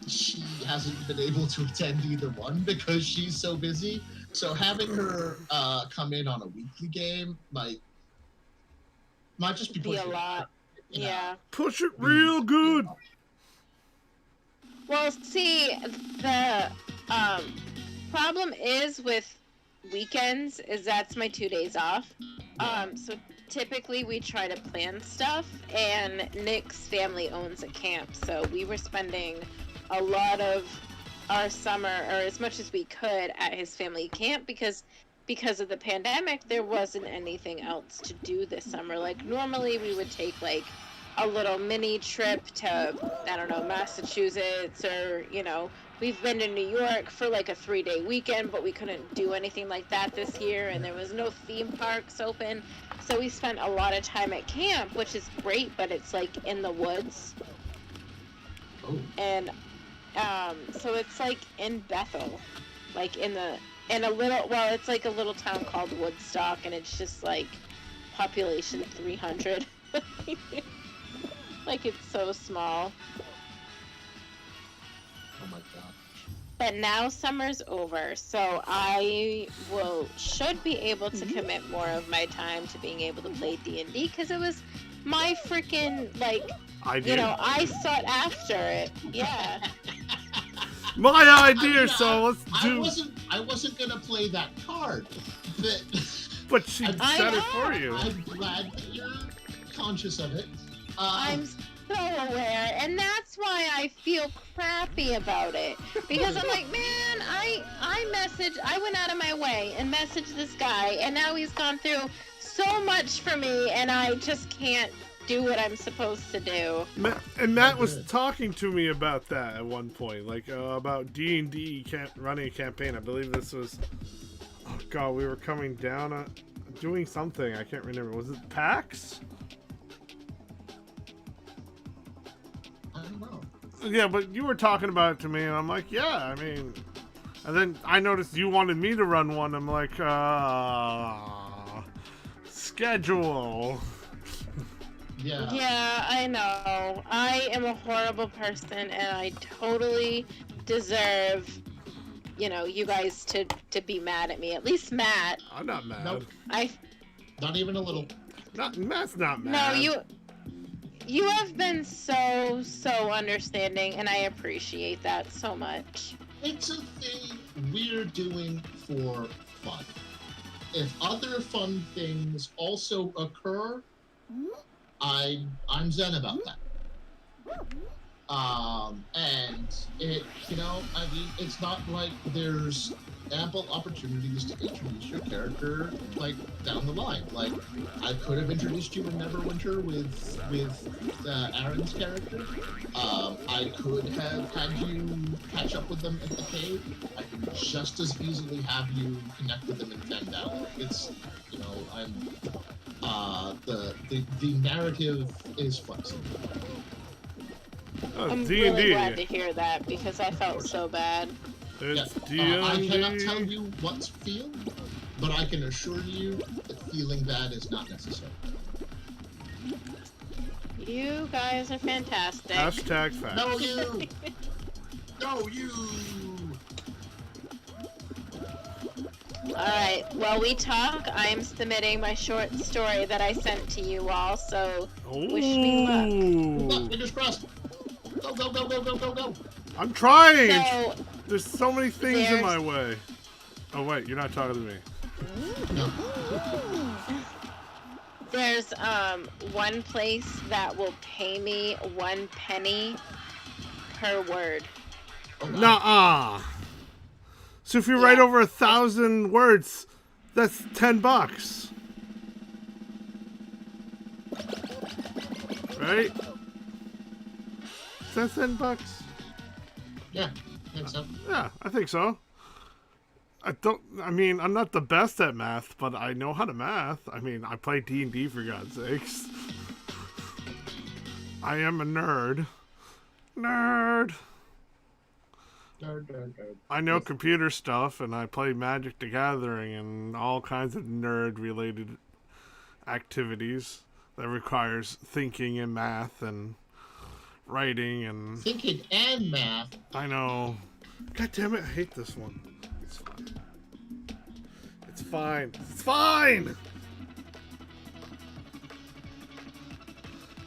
she hasn't been able to attend either one because she's so busy. So having her come in on a weekly game might just be a lot. Yeah. Push it real good. Well, see, the problem is with weekends is that's my 2 days off. So typically we try to plan stuff, and Nick's family owns a camp, so we were spending a lot of our summer, or as much as we could, at his family camp because of the pandemic, there wasn't anything else to do this summer. Like, normally we would take, like, a little mini trip to, I don't know, Massachusetts, or, you know, we've been to New York for like a 3-day weekend, but we couldn't do anything like that this year, and there was no theme parks open. So we spent a lot of time at camp, which is great, but it's like in the woods. Oh. And so it's like in Bethel, like in a little, well, it's like a little town called Woodstock, and it's just like population 300. Like, it's so small. Oh my god. But now summer's over, so I should be able to commit more of my time to being able to play D&D, because it was my freaking, like, idea. you know, I sought after it. Yeah. My idea, so let's do... I wasn't gonna play that card, but she said it for you. I'm glad that you're conscious of it. I'm so aware, and that's why I feel crappy about it. Because I'm like, man, I went out of my way and messaged this guy, and now he's gone through so much for me, and I just can't do what I'm supposed to do. Matt was talking to me about that at one point, like about D&D running a campaign. I believe this was, oh god, we were coming down on doing something. I can't remember. Was it PAX? I don't know. Yeah, but you were talking about it to me, and I'm like, yeah, I mean, and then I noticed you wanted me to run one. I'm like, schedule. Yeah, I know. I am a horrible person, and I totally deserve, you know, you guys to be mad at me. At least Matt. I'm not mad. Nope. I. Not even a little. Matt's not mad. No, you have been so understanding, and I appreciate that so much. It's a thing we're doing for fun. If other fun things also occur, I'm zen about that. And it, you know, I mean, it's not like there's ample opportunities to introduce your character, like, down the line. Like, I could have introduced you in Neverwinter with Aaron's character. I could have had you catch up with them at the cave. I could just as easily have you connect with them in Fandal. It's, you know, the narrative is flexible. I'm really glad to hear that, because I felt so bad. It's I cannot tell you what to feel, but I can assure you that feeling bad is not necessary. You guys are fantastic. Hashtag facts. No, you! No, you! Alright, while we talk, I'm submitting my short story that I sent to you all, so wish me luck. Look, fingers crossed! Go, go, go, go, go, go, go! I'm trying! So, there's so many things in my way. Oh wait, you're not talking to me. No. There's one place that will pay me 1 penny per word. Oh, wow. Nuh-uh. So if you write over 1,000 words, that's $10. Right? Is that $10? Yeah, I think so. Yeah, I think so. I mean, I'm not the best at math, but I know how to math. I mean, I play D&D for God's sakes. I am a nerd. Nerd. I know computer stuff, and I play Magic the Gathering and all kinds of nerd-related activities that requires thinking and math and writing and... Thinking and math? I know. God damn it, I hate this one. It's fine. It's fine. It's fine!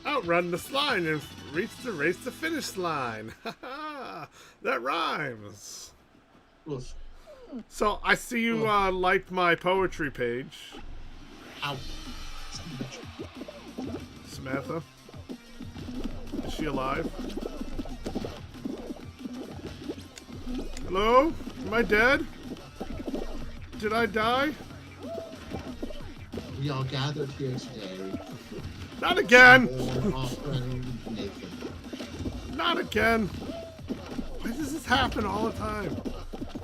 Outrun the line and race the finish line. That rhymes. Oof. So I see you liked my poetry page. Ow. Samantha. Is she alive? Hello? Am I dead? Did I die? We all gathered here today. Not again! For our friend Nathan. Not again! Why does this happen all the time?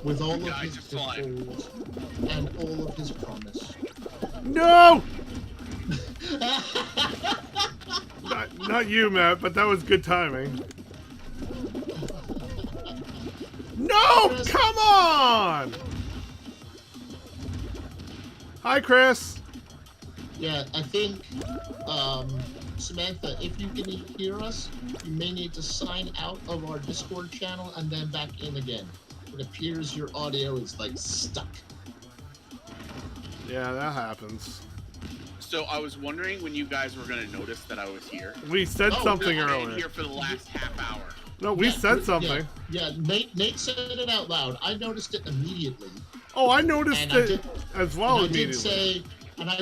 With all You of guys his are flying. pitfalls and all of his promise. No! Not you, Matt, but that was good timing. No! Chris. Come on! Hi, Chris. Yeah, I think, Samantha, if you can hear us, you may need to sign out of our Discord channel and then back in again. It appears your audio is, like, stuck. Yeah, that happens. So I was wondering when you guys were gonna notice that I was here. We said Oh, something I've been earlier. here for the last half hour. No, we said something. Yeah, Nate said it out loud. I noticed it immediately. Oh, I noticed And it as well I immediately.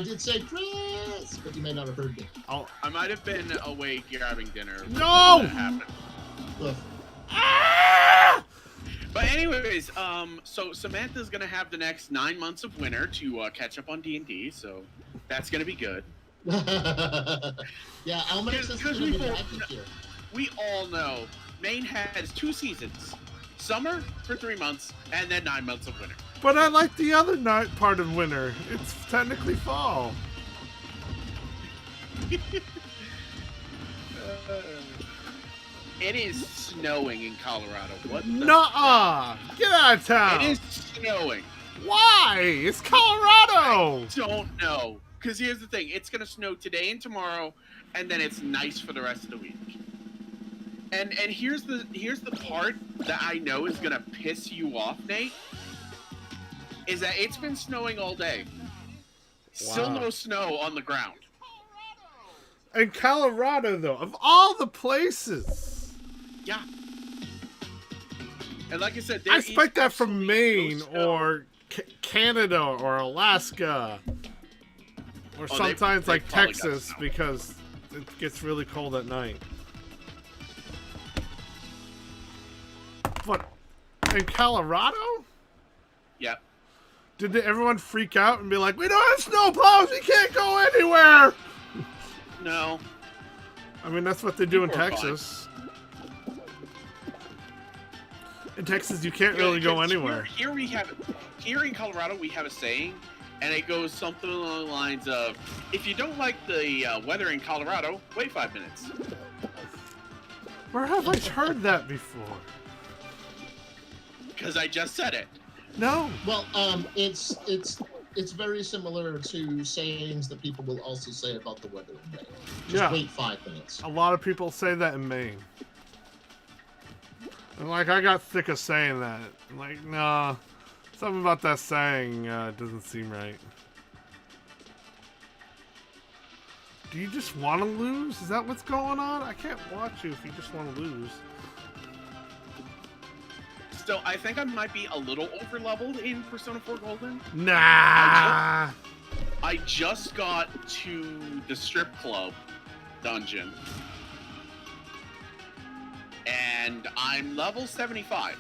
did say, Chris, but you may not have heard me. Oh. I might have been away grabbing dinner. No! When that happened. Ugh. Ah! But anyways, so Samantha's gonna have the next 9 months of winter to catch up on D&D, so that's gonna be good. Yeah, Almanac's is going to be back here. We all know Maine has 2 seasons: summer for 3 months, and then 9 months of winter. But I like the other night part of winter. It's technically fall. It is snowing in Colorado. What the Nuh-uh! Get out of town! It is snowing. Why? It's Colorado! Don't know. Because here's the thing. It's going to snow today and tomorrow, and then it's nice for the rest of the week. And here's the part that I know is going to piss you off, Nate, is that it's been snowing all day. Still Wow. no snow on the ground. In Colorado, though, of all the places. Yeah. And like I said, I expect that from absolutely Maine no snow. or Canada or Alaska. Or Oh, sometimes they like probably got Texas snow. because it gets really cold at night. But in Colorado? Yeah. Did everyone freak out and be like, we don't have snowplows, we can't go anywhere? No. I mean, that's what they do in People are Texas. In Texas, you can't really go Because anywhere. Here in Colorado, we have a saying, and it goes something along the lines of, if you don't like the weather in Colorado, wait 5 minutes. Where have I heard that before? Because I just said it. No. Well, it's very similar to sayings that people will also say about the weather in Maine. Just Yeah. wait 5 minutes. A lot of people say that in Maine. And like, I got sick of saying that. I'm like, nah, something about that saying doesn't seem right. Do you just want to lose? Is that what's going on? I can't watch you if you just want to lose. So I think I might be a little over-leveled in Persona 4 Golden. Nah. I just got to the strip club dungeon. And I'm level 75.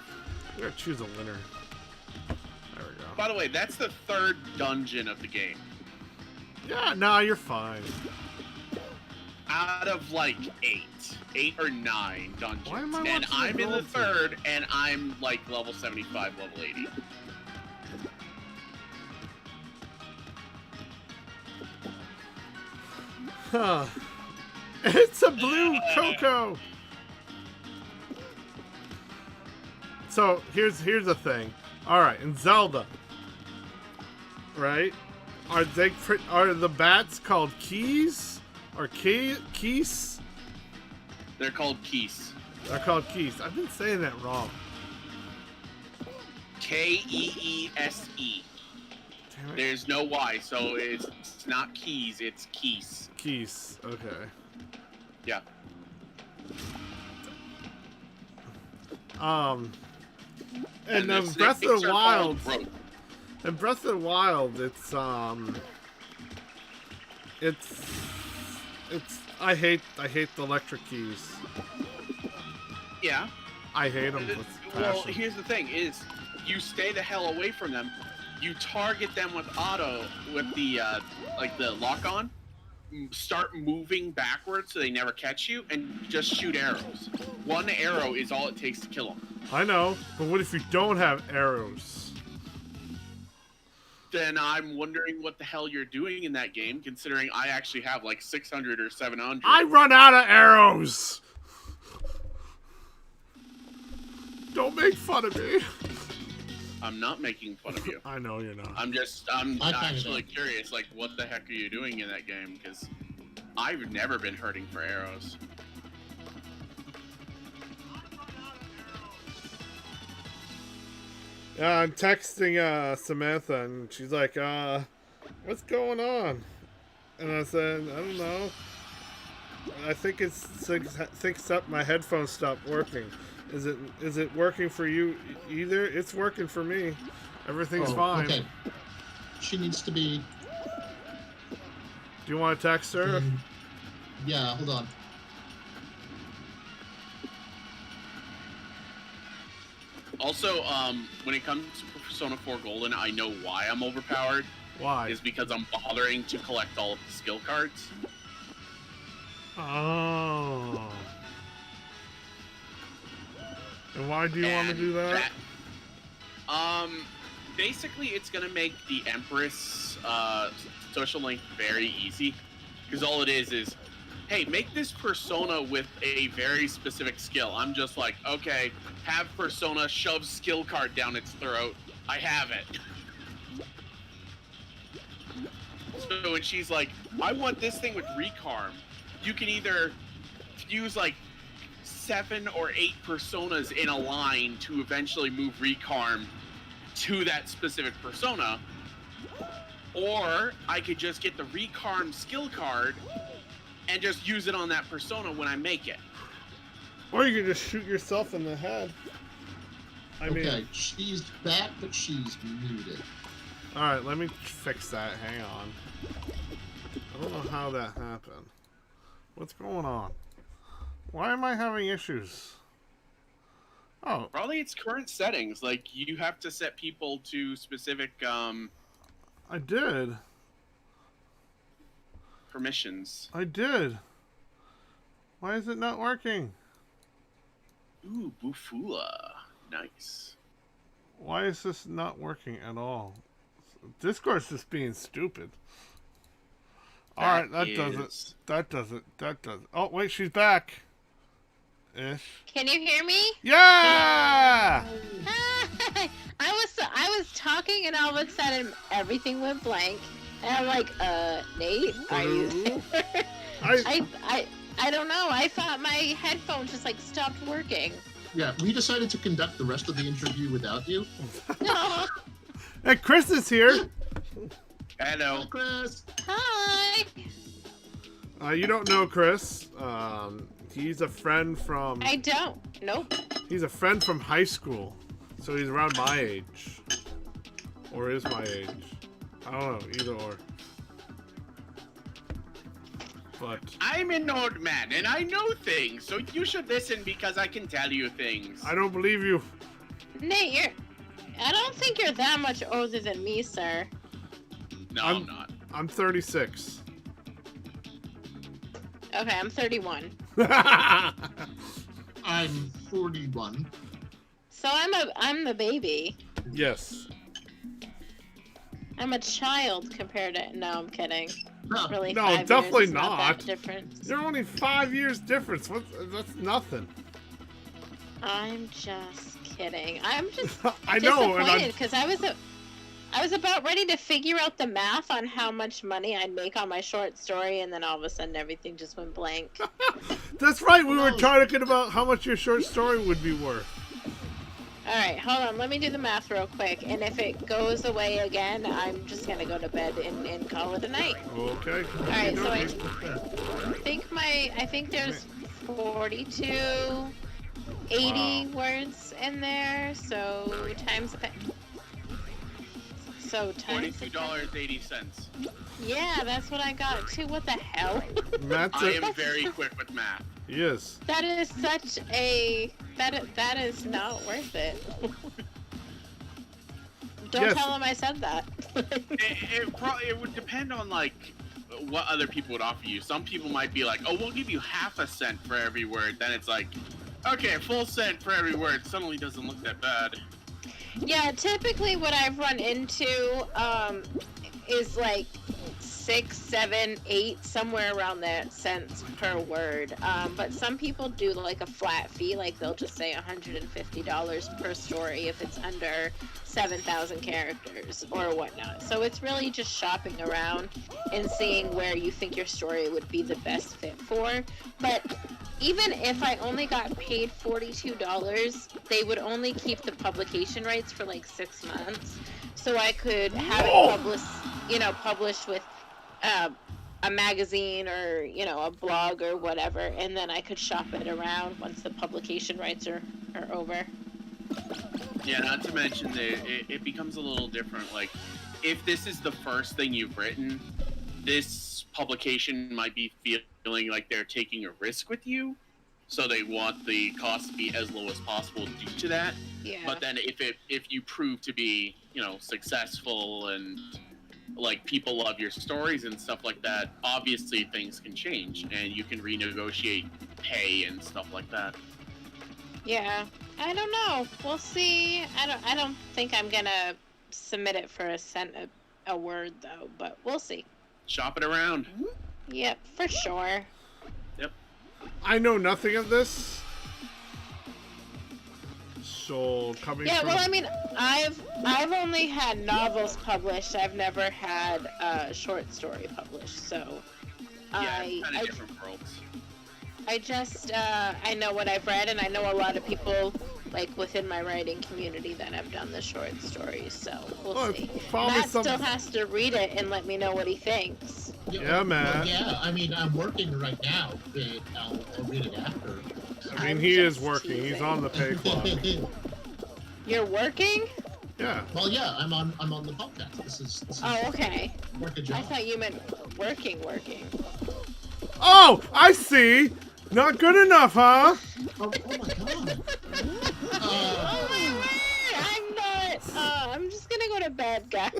We gotta choose a winner. There we go. By the way, that's the 3rd dungeon of the game. Yeah, nah, you're fine. Out of like 8 or 9 dungeons. Why am I and watching I'm the in the gold 3rd, and I'm like level 75, level 80. Huh. It's a blue Coco. So here's the thing. All right, in Zelda, right? Are the bats called keys or keys? They're called keys. They're called keys. I've been saying that wrong. Keese. Damn it. There's no Y, so it's not keys, it's keys. Keys. Okay. Yeah. And the Breath of snakes the are Wild. called rope. In Breath of the Wild, I hate the electric keys. Yeah. I hate them with Well, passion. here's the thing: is you stay the hell away from them. You target them with auto with the like the lock on, start moving backwards so they never catch you, and just shoot arrows. One arrow is all it takes to kill them. I know, but what if you don't have arrows? Then I'm wondering what the hell you're doing in that game, considering I actually have like 600 or 700. I run out of arrows! Don't make fun of me. I'm not making fun of you. I know you're not. I'm actually curious, like, what the heck are you doing in that game? Because I've never been hurting for arrows. I'm texting Samantha, and she's like, what's going on? And I said, I don't know. I think my headphones stopped working. Is it working for you either? It's working for me. Everything's fine. Okay. She needs to be... Do you want to text her? Yeah, hold on. Also, when it comes to Persona 4 Golden, I know why I'm overpowered. Why? Is because I'm bothering to collect all of the skill cards. Oh. And why do you want to do that? Basically, it's gonna make the Empress social link very easy, because all it is, hey, make this Persona with a very specific skill. I'm just like, okay, have Persona shove skill card down its throat. I have it. So when she's like, I want this thing with Recarm, you can either use like 7 or 8 Personas in a line to eventually move Recarm to that specific Persona, or I could just get the Recarm skill card and just use it on that Persona when I make it. Or you can just shoot yourself in the head. Okay, she's back, but she's muted. Alright, let me fix that. Hang on. I don't know how that happened. What's going on? Why am I having issues? Oh. Probably it's current settings. Like, you have to set people to specific, I did. permissions. I did. Why is it not working? Ooh, Bufula. Nice. Why is this not working at all? Discord's just being stupid. Alright, that does it. That does it. That does it. Oh, wait, she's back. Ish. Can you hear me? Yeah! I was talking and all of a sudden everything went blank. And I'm like, Nate, are you there? I don't know. I thought my headphones just like stopped working. Yeah, we decided to conduct the rest of the interview without you. No. Hey, Chris is here. Hello. Hi, Chris. Hi. You don't know Chris. He's a friend from... I don't. Nope. He's a friend from high school. So he's around my age. Or is my age. I don't know. Either or. But... I'm an old man, and I know things, so you should listen because I can tell you things. I don't believe you. Nate, I don't think you're that much older than me, sir. No, I'm not. I'm 36. Okay, I'm 31. I'm 41. So I'm the baby. Yes. I'm a child compared to... No, I'm kidding. Really, No, 5 definitely years is not not. that different. You're only 5 years difference. That's nothing. I'm just kidding. I'm just I know, and disappointed because I was about ready to figure out the math on how much money I'd make on my short story, and then all of a sudden everything just went blank. That's right. We were talking about how much your short story would be worth. All right, hold on. Let me do the math real quick, and if it goes away again, I'm just gonna go to bed and call it a night. Okay. All right, so I think there's 42, 80 words in there, so times $42.80. Yeah, that's what I got too. What the hell? Matt's I am very quick with math. Yes. That is such a that is not worth it. Don't Yes. tell him I said that. It would depend on like what other people would offer you. Some people might be like, oh, we'll give you half a cent for every word. Then it's like, okay, a full cent for every word suddenly doesn't look that bad. Yeah, typically what I've run into is like 6, 7, 8, somewhere around that cents per word. But some people do like a flat fee, like they'll just say $150 per story if it's under 7,000 characters or whatnot. So it's really just shopping around and seeing where you think your story would be the best fit for. But even if I only got paid $42, they would only keep the publication rights for like 6 months. So I could have it published with a magazine or, a blog or whatever, and then I could shop it around once the publication rights are over. Yeah, not to mention that it becomes a little different. Like, if this is the first thing you've written, this publication might be feeling like they're taking a risk with you, so they want the cost to be as low as possible due to that. Yeah. But then if you prove to be, successful and like people love your stories and stuff like that, obviously things can change and you can renegotiate pay and stuff like that. Yeah, I don't know. We'll see. I don't think I'm gonna submit it for a cent a word though, but we'll see. Shop it around. Yep, for sure. Yep. I know nothing of this. So coming. Yeah, from... well, I mean, I've only had novels published. I've never had a short story published. So Yeah, kind of different worlds. I just I know what I've read, and I know a lot of people like within my writing community that have done the short stories. So we'll see. Matt still has to read it and let me know what he thinks. Yeah, Matt. Yeah, I mean, I'm working right now, but I'll read it after. I mean, he is working. Teasing. He's on the pay clock. You're working? Yeah. Well, yeah, I'm on the podcast. This is oh, okay. Work a job. I thought you meant working. Oh, I see. Not good enough, huh? Oh my god. Oh my word! I'm not. I'm just gonna go to bed, guys.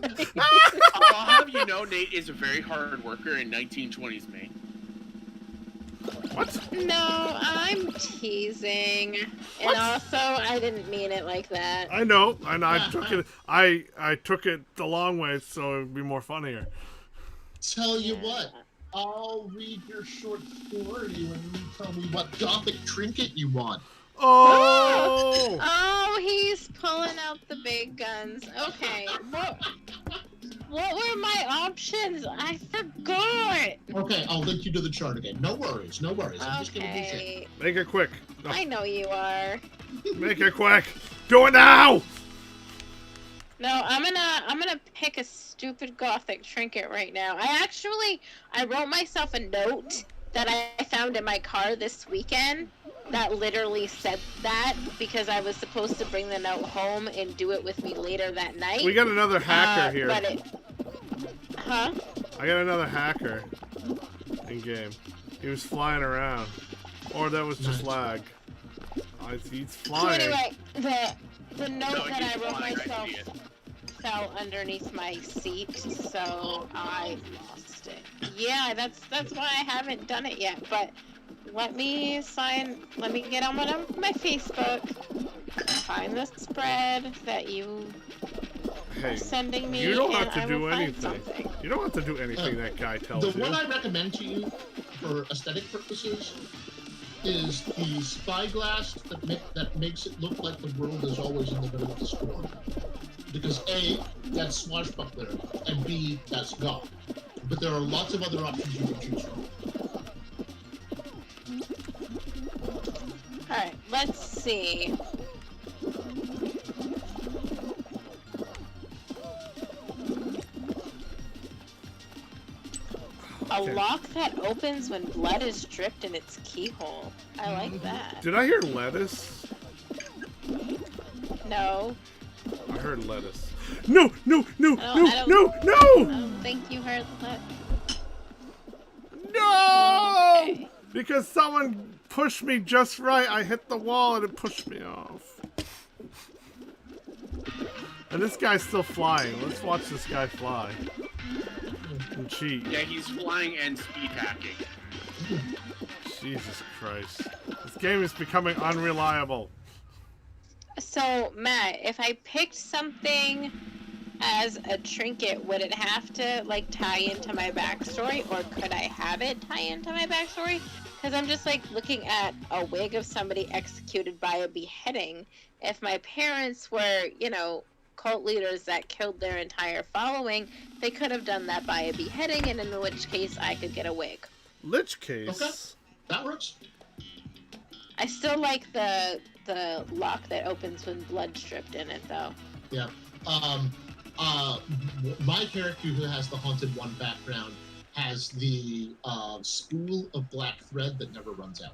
I'll have you know, Nate is a very hard worker in 1920s Maine. What? No, I'm teasing. What? And also, I didn't mean it like that. I know, and I took it. I took it the long way, so it'd be more funnier. Tell you what, I'll read your short story when you tell me what gothic trinket you want. Oh! Oh, he's pulling out the big guns. Okay, what were my options? I forgot. Okay, I'll link you to the chart again. No worries. I'm just gonna do shit. Make it quick. No. I know you are. Make it quick. Do it now. No, I'm gonna pick a stupid gothic trinket right now. I wrote myself a note that I found in my car this weekend that literally said that because I was supposed to bring the note home and do it with me later that night. We got another hacker here. Huh? I got another hacker in game. He was flying around. Or that was just lag. He's flying. So anyway, the note that I wrote myself fell underneath my seat, so I lost it. Yeah, that's why I haven't done it yet, but let me get on my Facebook, find the spread that you are sending me. You don't have to do anything. You don't have to do anything that guy tells you. The one I recommend to you for aesthetic purposes is the spyglass that makes it look like the world is always in the middle of the storm. Because A, that's swashbuckler, and B, that's goth. But there are lots of other options you can choose from. Alright, let's see. A lock that opens when blood is dripped in its keyhole. I like that. Did I hear lettuce? No. I heard lettuce. No! I don't think you heard that. No! Okay. Because someone pushed me just right. I hit the wall and it pushed me off. And this guy's still flying. Let's watch this guy fly. can cheat. Yeah, he's flying and speed hacking. Jesus Christ. This game is becoming unreliable. So, Matt, if I picked something as a trinket, would it have to, like, tie into my backstory, or could I have it tie into my backstory? Because I'm just, like, looking at a wig of somebody executed by a beheading. If my parents were, you know, cult leaders that killed their entire following, they could have done that by a beheading, and in which case I could get a wig. Lich case. Okay, that works. I still like the lock that opens with blood stripped in it, though. Yeah. My character who has the Haunted One background has the spool of black thread that never runs out.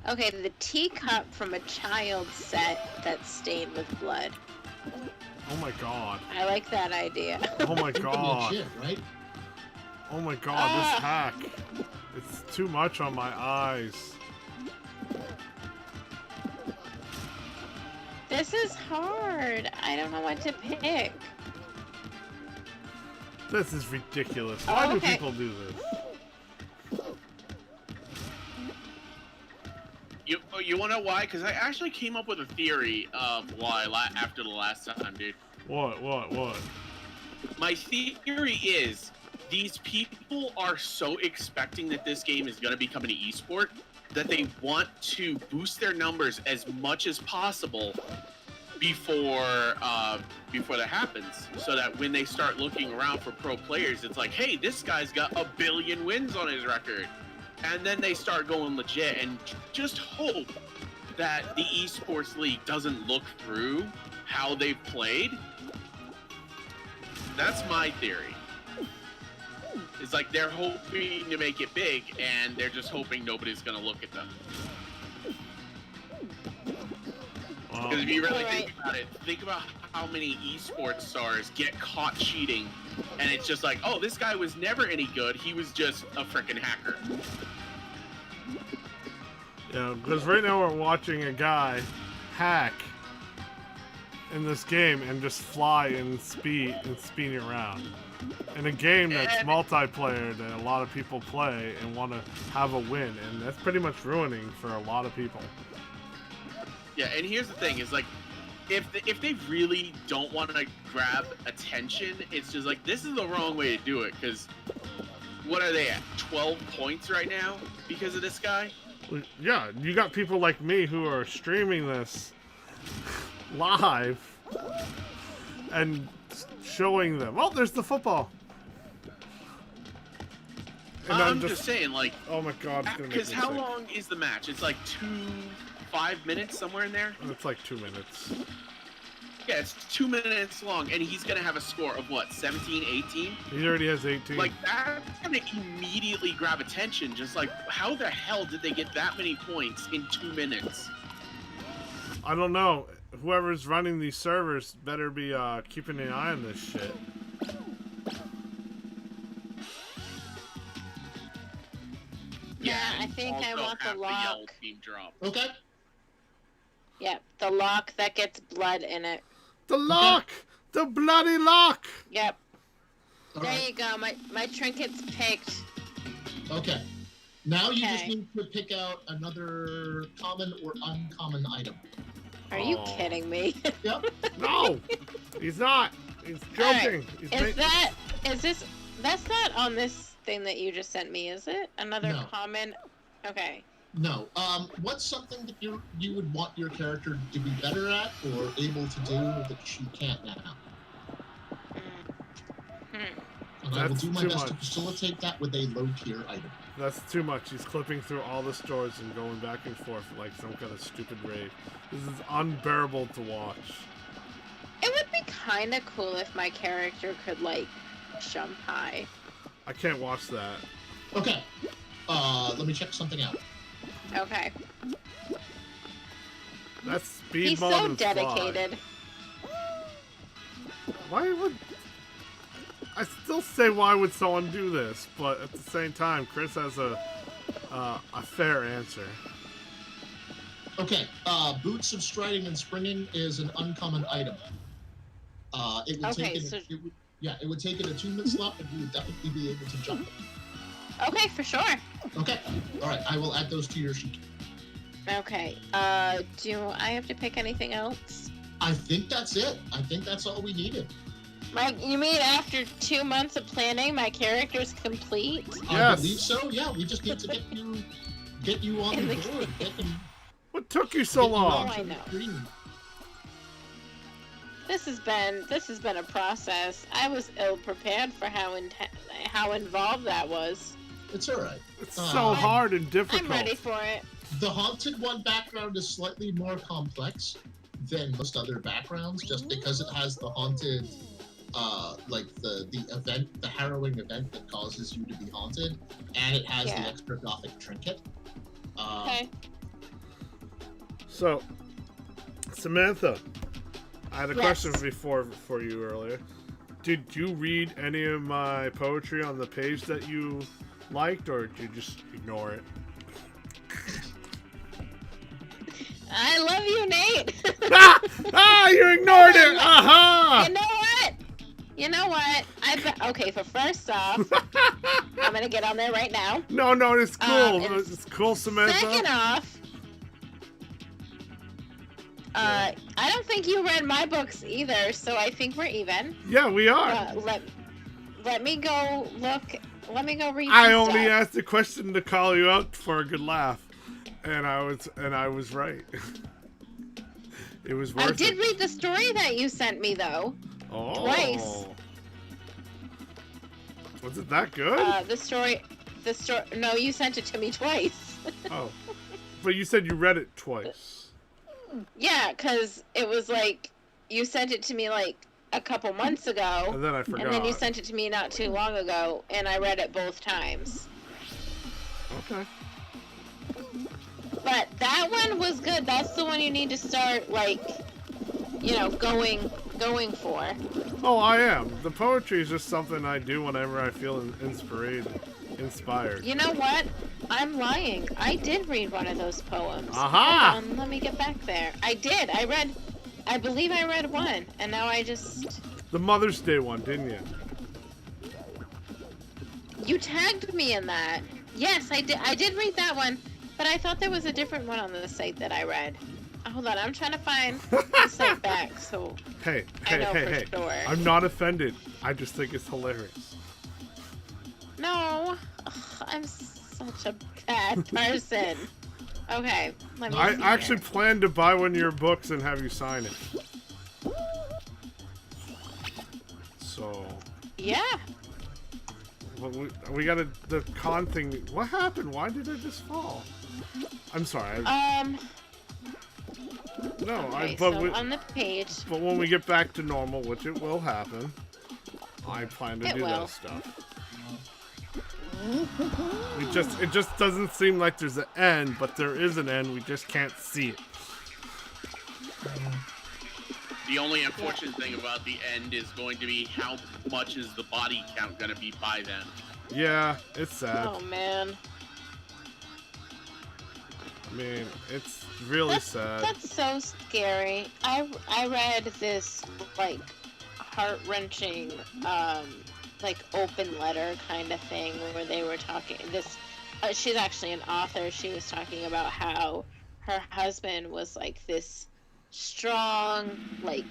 Okay, the teacup from a child's set that's stained with blood. Oh my god. I like that idea. Oh my god. Shit, right? Oh my god, this hack. It's too much on my eyes. This is hard. I don't know what to pick. This is ridiculous. Why do Okay. people do this? You want to know why? Because I actually came up with a theory of why after the last time, dude. What? My theory is these people are so expecting that this game is going to become an esport that they want to boost their numbers as much as possible before that happens, so that when they start looking around for pro players, it's like, hey, this guy's got 1 billion wins on his record, and then they start going legit and just hope that the esports league doesn't look through how they've played. That's my theory. It's like they're hoping to make it big, and they're just hoping nobody's gonna look at them. Because if you really think about it, think about how many esports stars get caught cheating, and it's just like, oh, this guy was never any good. He was just a freaking hacker. Yeah, because right now we're watching a guy hack in this game and just fly and speed around. In a game that's multiplayer that a lot of people play and want to have a win, and that's pretty much ruining for a lot of people. Yeah, and here's the thing: is like, if they really don't want to grab attention, it's just like this is the wrong way to do it. Because what are they at? 12 points right now because of this guy. Yeah, you got people like me who are streaming this live and showing them. Oh, there's the football. And I'm just saying, like, oh my god, because how long is the match? It's like 5 minutes, somewhere in there. It's like 2 minutes. Yeah, it's 2 minutes long, and he's gonna have a score of what, 17, 18? He already has 18. Like, that's gonna immediately grab attention. Just like, how the hell did they get that many points in 2 minutes? I don't know. Whoever's running these servers better be keeping an eye on this shit. Yeah, I think I want the lock. Okay. Yep, the lock that gets blood in it. The lock! The bloody lock! Yep. All There right. you go. My trinket's picked. Okay. Now you just need to pick out another common or uncommon item. Are you kidding me? Yep. No! He's not! He's joking! Right. That's not on this thing that you just sent me, is it? Another No. common? Okay. No. What's something that you would want your character to be better at or able to do that she can't now? And I will That's do my too best to much. facilitate that with a low-tier item. That's too much. He's clipping through all the stores and going back and forth like some kind of stupid rave. This is unbearable to watch. It would be kind of cool if my character could, like, jump high. I can't watch that. Okay. Let me check something out. Okay. That's speed He's mode so and fly. dedicated. Why would... I still say why would someone do this, but at the same time, Chris has a fair answer. Okay. Boots of Striding and Springing is an uncommon item. It would Okay, take so Yeah, it would take an attunement slot, but you would definitely be able to jump it. Okay, for sure. Okay. All right. I will add those to your sheet. Okay. Do I have to pick anything else? I think that's it. I think that's all we needed. You mean after 2 months of planning, my character's complete? I Yes. believe so. Yeah, we just need to get you on In the the board. What took you so long? I know. This has been a process. I was ill prepared for how involved that was. It's all right. It's so hard and difficult. I'm ready for it. The Haunted One background is slightly more complex than most other backgrounds, just because it has the haunted, like the event, the harrowing event that causes you to be haunted, and it has the extra gothic trinket. Okay. So, Samantha, I had a question for you earlier. Did you read any of my poetry on the page that you liked, or did you just ignore it? I love you, Nate. You ignored it. Aha! You know what? Okay. For first off, I'm gonna get on there right now. No, it's cool. It's cool, Samantha. Second off, I don't think you read my books either, so I think we're even. Yeah, we are. Let me go look. Let me go read. I only asked the question to call you out for a good laugh, and I was right. It was worth it. I did read the story that you sent me though. Oh. Twice. Was it that good? The story. No, you sent it to me twice. Oh, but you said you read it twice. Yeah, because it was like you sent it to me like a couple months ago, And then I forgot. and then you sent it to me not too long ago, and I read it both times. Okay. But that one was good. That's the one you need to start, like, going for. Oh, I am. The poetry is just something I do whenever I feel inspired. You know what? I'm lying. I did read one of those poems. Aha! Hold on, let me get back there. I did. I believe I read one, and now I just... The Mother's Day one, didn't you? You tagged me in that. Yes, I did. I did read that one, but I thought there was a different one on the site that I read. Hold on, I'm trying to find the site back, so... Hey. Sure. I'm not offended. I just think it's hilarious. No. Ugh, I'm such a bad person. Okay, let me I see actually here. plan to buy one of your books and have you sign it. So... Yeah. Well, we got the con thing. What happened? Why did it just fall? I'm sorry. No, Okay, but so on the page... But when we get back to normal, which it will happen, I plan to do that stuff. It just doesn't seem like there's an end, but there is an end. We just can't see it. The only unfortunate thing about the end is going to be how much is the body count going to be by then. Yeah, it's sad. Oh, man. I mean, it's really sad. That's so scary. I read this, like, heart-wrenching, like, open letter kind of thing where they were talking... she's actually an author. She was talking about how her husband was, like, this strong, like,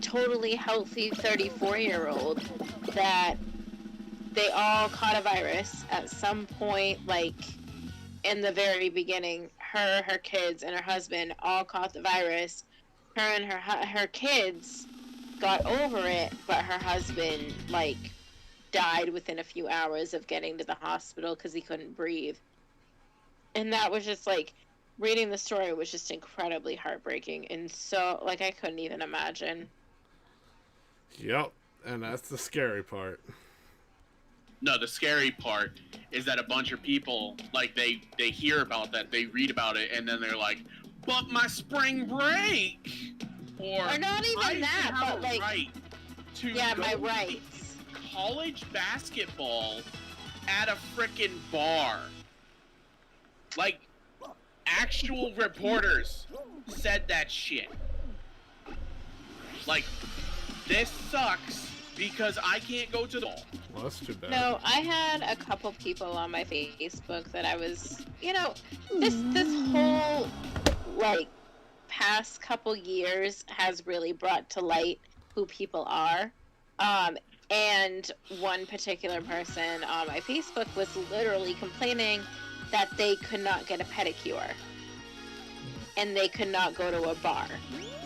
totally healthy 34-year-old that they all caught a virus at some point, like... In the very beginning, her kids, and her husband all caught the virus. Her and her kids got over it, but her husband, like, died within a few hours of getting to the hospital because he couldn't breathe. And that was just, like, reading the story was just incredibly heartbreaking. And so, like, I couldn't even imagine. Yep, and that's the scary part. No, the scary part is that a bunch of people, like, they hear about that, they read about it, and then they're like, but my spring break! Or not even I that, have but, like... right to Yeah, go my to rights. college basketball at a frickin' bar. Like, actual reporters said that shit. Like, this sucks because I can't go to the mall. Well, that's too bad. No, I had a couple people on my Facebook that I was, this whole like past couple years has really brought to light who people are. And one particular person on my Facebook was literally complaining that they could not get a pedicure and they could not go to a bar.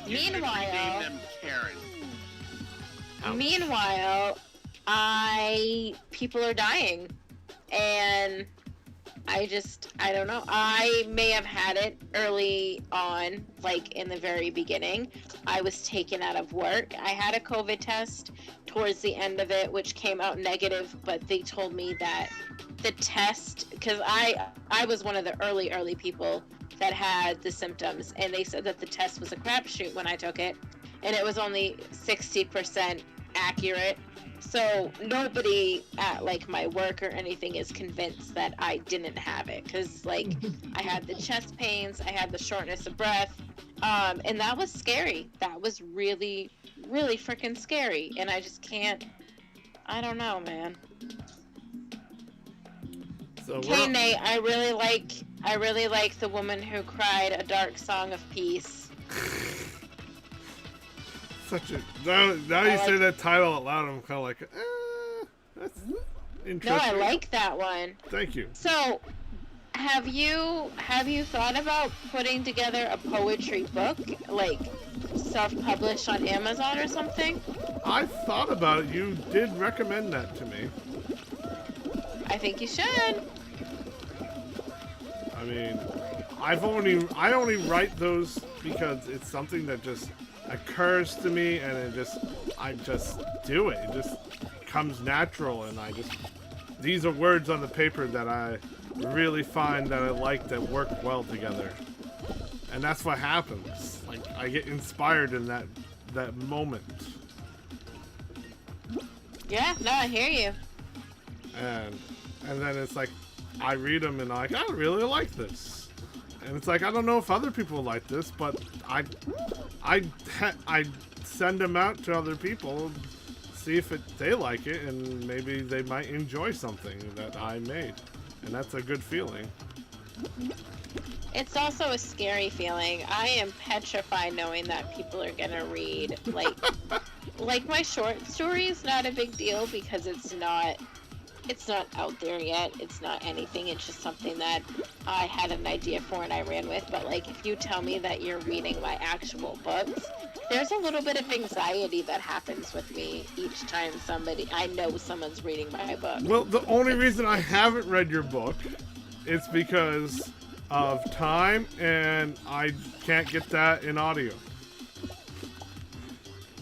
You should rename them Karen. Meanwhile, people are dying, and I don't know. I may have had it early on, like in the very beginning. I was taken out of work. I had a COVID test towards the end of it, which came out negative, but they told me that the test, because I was one of the early people that had the symptoms, and they said that the test was a crapshoot when I took it, and it was only 60% accurate. So nobody at like my work or anything is convinced that I didn't have it, because like I had the chest pains, I had the shortness of breath, and that was scary. That was really, really freaking scary, and I just can't. I don't know, man. So Okay, Nate, I really like the woman who cried a dark song of peace. Now you say that title out loud, I'm kind of like, that's interesting. No, I like that one. Thank you. So, have you thought about putting together a poetry book, like self-published on Amazon or something? I thought about it. You did recommend that to me. I think you should. I mean, I only write those because it's something that just occurs to me, and I just do it. It just comes natural, and these are words on the paper that I really find that I like, that work well together. And that's what happens. Like, I get inspired in that moment. Yeah, no, I hear you. And then it's like, I read them and I'm like, I really like this. And it's like, I don't know if other people like this, but I send them out to other people, see if they like it, and maybe they might enjoy something that I made. And that's a good feeling. It's also a scary feeling. I am petrified knowing that people are gonna read, like my short story is not a big deal because it's not out there yet. It's not anything. It's just something that I had an idea for and I ran with. But like, if you tell me that you're reading my actual books, there's a little bit of anxiety that happens with me each time I know someone's reading my book. Well, the only reason I haven't read your book is because of time, and I can't get that in audio.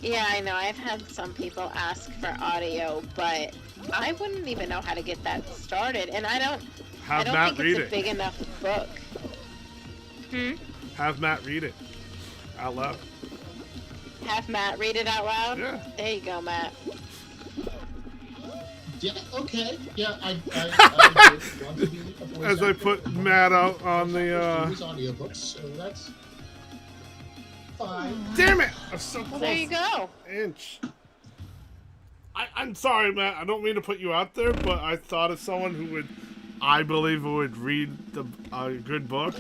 Yeah, I know. I've had some people ask for audio, but I wouldn't even know how to get that started, and I don't Matt think it's a big enough book. Have Matt read it out loud. Have Matt read it out loud? Yeah. There you go, Matt. Yeah, okay. Yeah, I did want to be a voice As I actor. put Matt out on the, Use audiobooks, so that's fine. Damn it! I'm so close. Well, there you go. Inch. I'm sorry, Matt. I don't mean to put you out there, but I thought of someone who I believe would read a good book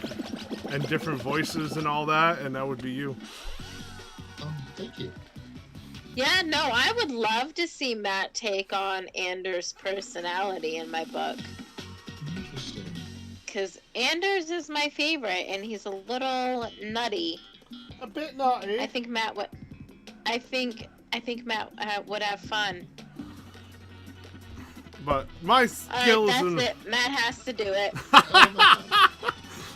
and different voices and all that, and that would be you. Thank you. Yeah, no, I would love to see Matt take on Anders' personality in my book. Interesting. Because Anders is my favorite, and he's a little nutty. A bit naughty. I think Matt would have fun. But my skills Alright, that's it. Matt has to do it.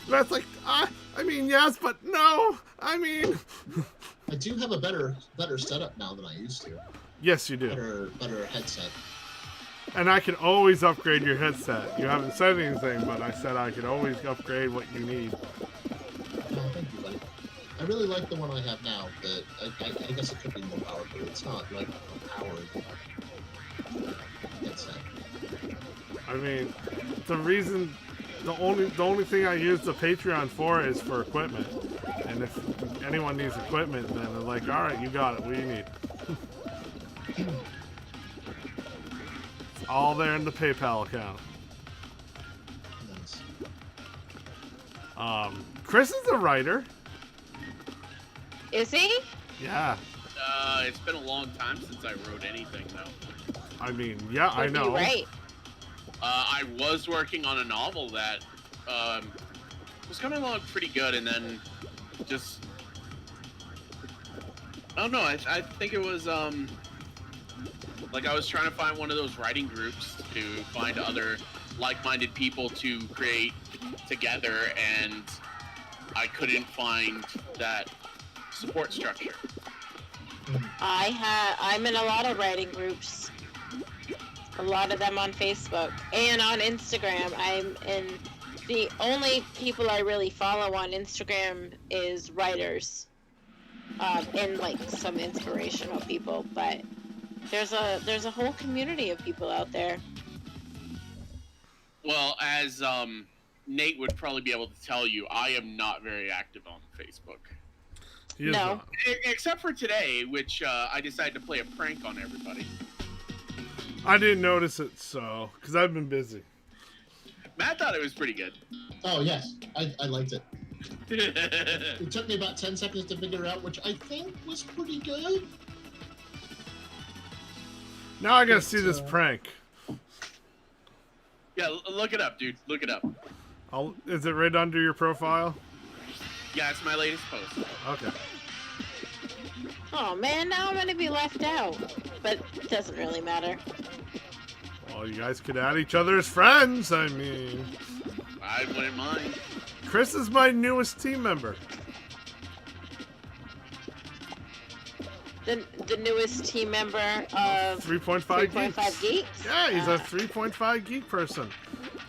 That's like, I mean, yes, but no. I mean... I do have a better setup now than I used to. Yes, you do. Better headset. And I can always upgrade your headset. You haven't said anything, but I said I could always upgrade what you need. Oh, thank you, buddy. I really like the one I have now, but I guess it could be more powerful. It's not like a powered headset. I mean, the only thing I use the Patreon for is for equipment. And if anyone needs equipment, then they're like, all right, you got it. What do you need? It's all there in the PayPal account. Nice. Chris is a writer. Is he? Yeah. It's been a long time since I wrote anything, though. I mean, yeah, I know. Right. I was working on a novel that was coming along pretty good, and then just I don't know. I think it was like I was trying to find one of those writing groups to find other like-minded people to create together, and I couldn't find that support structure. I'm in a lot of writing groups. A lot of them on Facebook and on Instagram. I'm in. The only people I really follow on Instagram is writers, and like some inspirational people. But there's a whole community of people out there. Well, as Nate would probably be able to tell you, I am not very active on Facebook. He is No. not. Except for today, which I decided to play a prank on everybody. I didn't notice it, so because I've been busy. Matt thought it was pretty good. Oh, yes. I liked it. It took me about 10 seconds to figure out, which I think was pretty good. Now I gotta see this prank. Yeah, look it up, dude. Look it up. Is it right under your profile? Yeah, it's my latest post. Okay. Oh man, now I'm gonna be left out. But it doesn't really matter. Well, you guys could add each other as friends. I mean, I wouldn't mind. Chris is my newest team member. The newest team member of 3.5 3.5 Geeks? Yeah, he's a 3.5 geek person.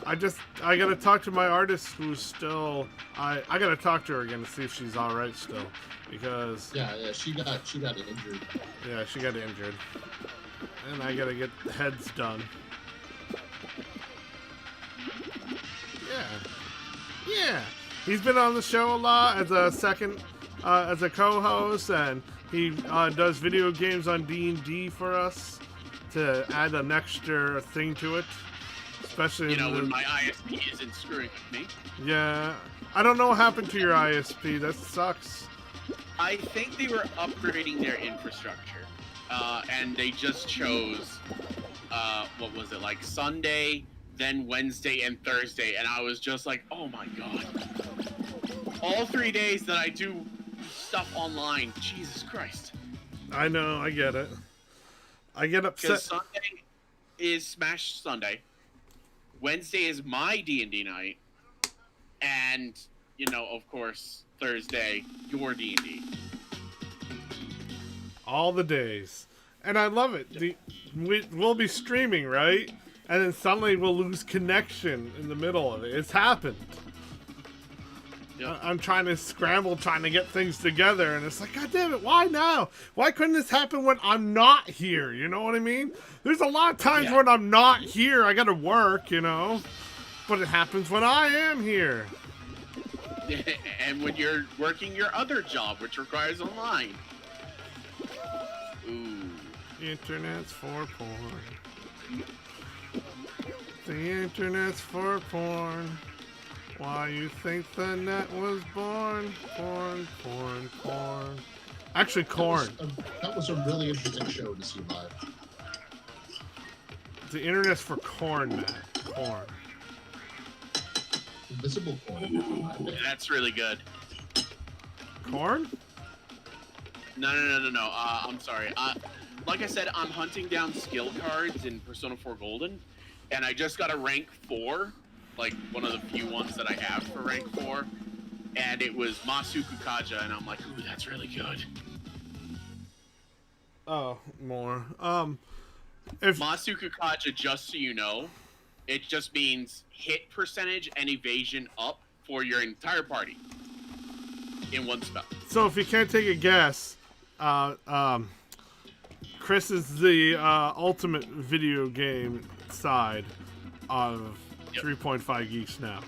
I gotta talk to my artist who's still. I gotta talk to her again to see if she's all right still, because Yeah, she got injured. yeah, she got injured, and I gotta get the heads done. Yeah. He's been on the show a lot as a second, as a co-host, and he does video games on D&D for us to add an extra thing to it. Especially You know, when my ISP isn't screwing with me. Yeah. I don't know what happened to your ISP. That sucks. I think they were upgrading their infrastructure, and they just chose, what was it, like Sunday, then Wednesday and Thursday, and I was just like, oh my god. All 3 days that I do stuff online, Jesus Christ. I know, I get it. I get upset. Because Sunday is Smash Sunday, Wednesday is my D&D night, and, you know, of course, Thursday, your D&D. All the days. And I love it. We'll be streaming, right? And then suddenly we'll lose connection in the middle of it. It's happened. Yep. I'm trying to scramble, trying to get things together, and it's like, God damn it, why now? Why couldn't this happen when I'm not here? You know what I mean? There's a lot of times when I'm not here, I gotta work, you know? But it happens when I am here. And when you're working your other job, which requires online. Ooh. Internet's for porn. The internet's for porn. Why you think the net was born? Porn, porn, porn. Actually, corn. That was a really interesting show to see live. The internet's for corn, man. Corn. Invisible corn. That's really good. Corn? No. I'm sorry. Like I said, I'm hunting down skill cards in Persona 4 Golden, and I just got a rank 4, like one of the few ones that I have for rank 4, and it was Masuku Kaja, and I'm like, ooh, that's really good. Oh, more. If Masuku Kaja, just so you know, it just means hit percentage and evasion up for your entire party in one spell. so, if you can't take a guess, Chris is the ultimate video game side of 3.5 Geeks now.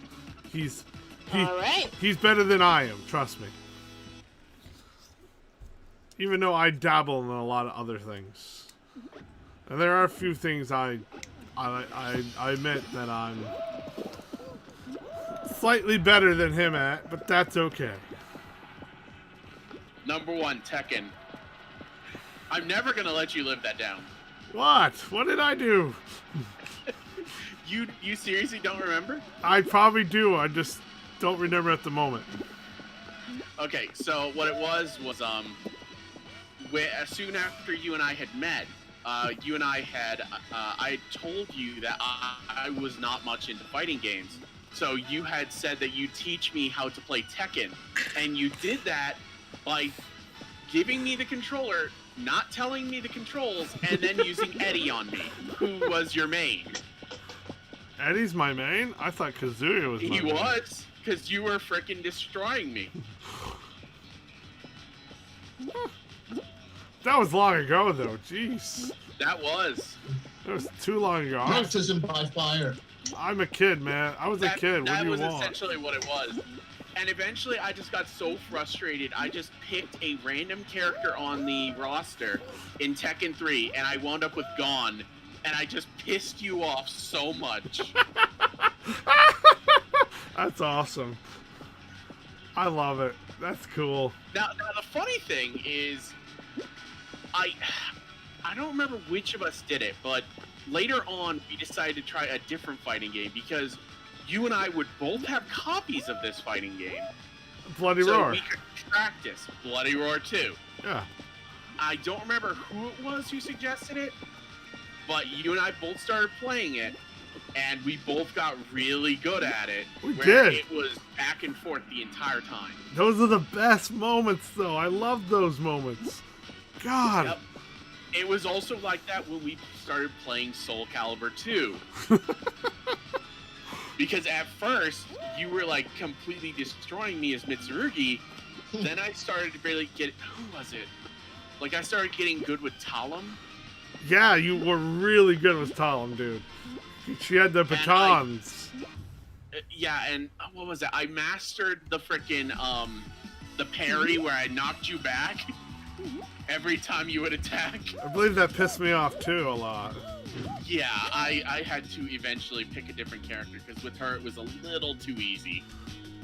All right. He's better than I am, trust me. Even though I dabble in a lot of other things. And there are a few things I admit that I'm slightly better than him at, but that's okay. Number 1, Tekken. I'm never gonna let you live that down. What? What did I do? You seriously don't remember? I probably do. I just don't remember at the moment. Okay, so what it was soon after you and I had met, you and I had I told you that I was not much into fighting games. So you had said that you'd teach me how to play Tekken, and you did that by giving me the controller, not telling me the controls, and then using Eddie on me, who was your main. Eddie's my main? I thought Kazuya was my main. He was, because you were frickin' destroying me. That was long ago, though. Jeez. That was. That was too long ago. Baptism by fire. I'm a kid, man. I was a kid. What do you want? That was essentially what it was. And eventually, I just got so frustrated, I just picked a random character on the roster in Tekken 3, and I wound up with Gon, and I just pissed you off so much. That's awesome. I love it. That's cool. Now the funny thing is, I don't remember which of us did it, but later on, we decided to try a different fighting game because you and I would both have copies of this fighting game. Bloody Roar. So we could practice Bloody Roar 2. Yeah. I don't remember who it was who suggested it, but you and I both started playing it, and we both got really good at it. We did. It was back and forth the entire time. Those are the best moments, though. I love those moments. God. Yep. It was also like that when we started playing Soul Calibur 2. Because at first, you were like completely destroying me as Mitsurugi. Then I started to really get... Who was it? Like, I started getting good with Talim. Yeah, you were really good with Talim, dude. She had the batons. Yeah, and what was it? I mastered the frickin' the parry where I knocked you back every time you would attack. I believe that pissed me off, too, a lot. Yeah, I had to eventually pick a different character, because with her it was a little too easy.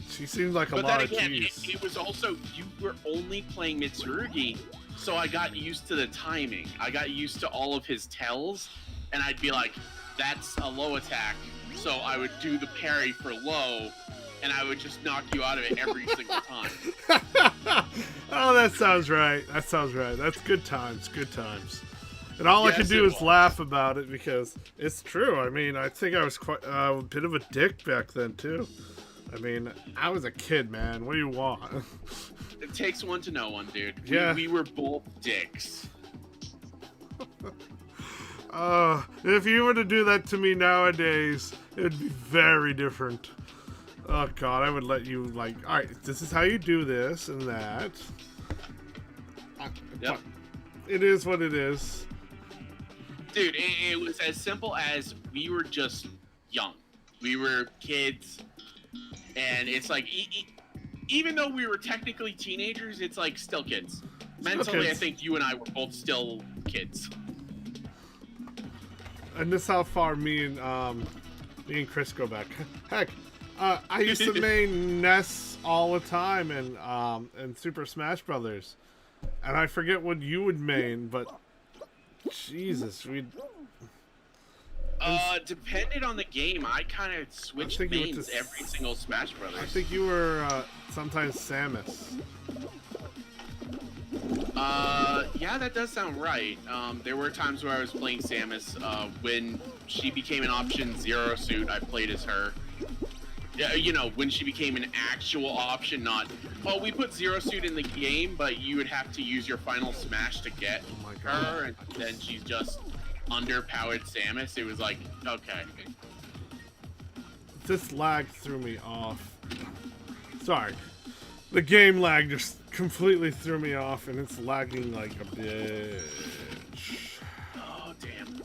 She seemed like a but lot then of again, cheese. it was also, you were only playing Mitsurugi, so I got used to the timing. I got used to all of his tells, and I'd be like, that's a low attack, so I would do the parry for low, and I would just knock you out of it every single time. Oh, that sounds right. That sounds right. That's good times. Good times. And all I Yes, can do it is was. laugh about it because it's true. I mean, I think I was quite a bit of a dick back then, too. I mean, I was a kid, man. What do you want? It takes one to know one, dude. Yeah. We were both dicks. If you were to do that to me nowadays, it would be very different. Oh, God, I would let you, like, all right, this is how you do this and that. Yep. It is what it is. Dude, it was as simple as we were just young. We were kids, and it's like, even though we were technically teenagers, it's like still kids. Mentally, kids. I think you and I were both still kids. And this is how far me and Chris go back. Heck, I used to main Ness all the time in Super Smash Brothers, and I forget what you would main, but Jesus, we'd. Depended on the game, I kind of switched think you went mains to every single Smash Brothers. I think you were sometimes Samus. Yeah, that does sound right. There were times where I was playing Samus. When she became an option Zero Suit, I played as her. You know, when she became an actual option, not, oh, we put Zero Suit in the game, but you would have to use your final smash to get Oh my God. her, and then she's just underpowered Samus. It was like, okay. This lag threw me off. Sorry. The game lag just completely threw me off, and it's lagging like a bitch. Oh, damn.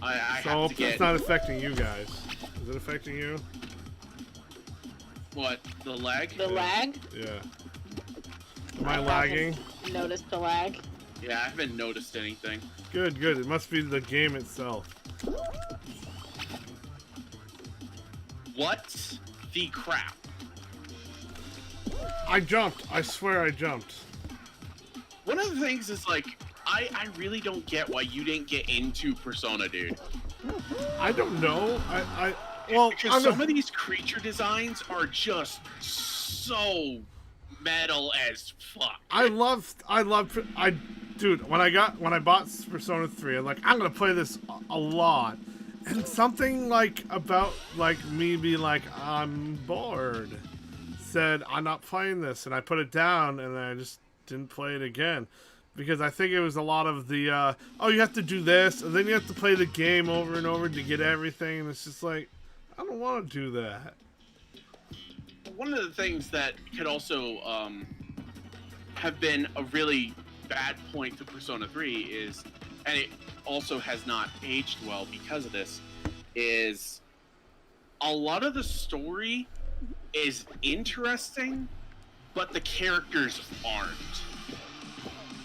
I So have to get... it's not affecting you guys. Is it affecting you? What? The lag? The lag? Yeah. Am I lagging? Notice the lag. Yeah, I haven't noticed anything. Good. It must be the game itself. What the crap? I jumped. I swear I jumped. One of the things is like, I really don't get why you didn't get into Persona, dude. I don't know. Well, because some of these creature designs are just so metal as fuck. Dude, when I bought Persona 3, I'm like, I'm gonna play this a lot. And something like about like me being like, I'm bored, said I'm not playing this, and I put it down and I just didn't play it again. Because I think it was a lot of the, oh, you have to do this, and then you have to play the game over and over to get everything, and it's just like, I don't want to do that. One of the things that could also have been a really bad point to Persona 3 is, and it also has not aged well because of this, is a lot of the story is interesting, but the characters aren't.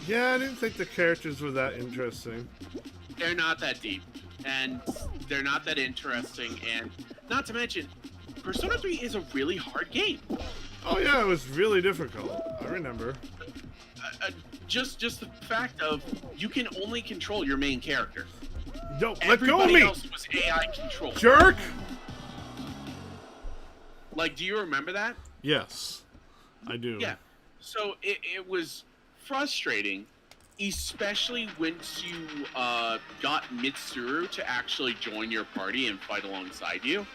Yeah, I didn't think the characters were that interesting. They're not that deep, and they're not that interesting, and not to mention, Persona 3 is a really hard game. Oh yeah, it was really difficult. I remember. Just the fact of you can only control your main character. Yo, let go of Everybody me! else was AI controlled. Jerk! Like, do you remember that? Yes, I do. Yeah. So it was frustrating, especially once you got Mitsuru to actually join your party and fight alongside you.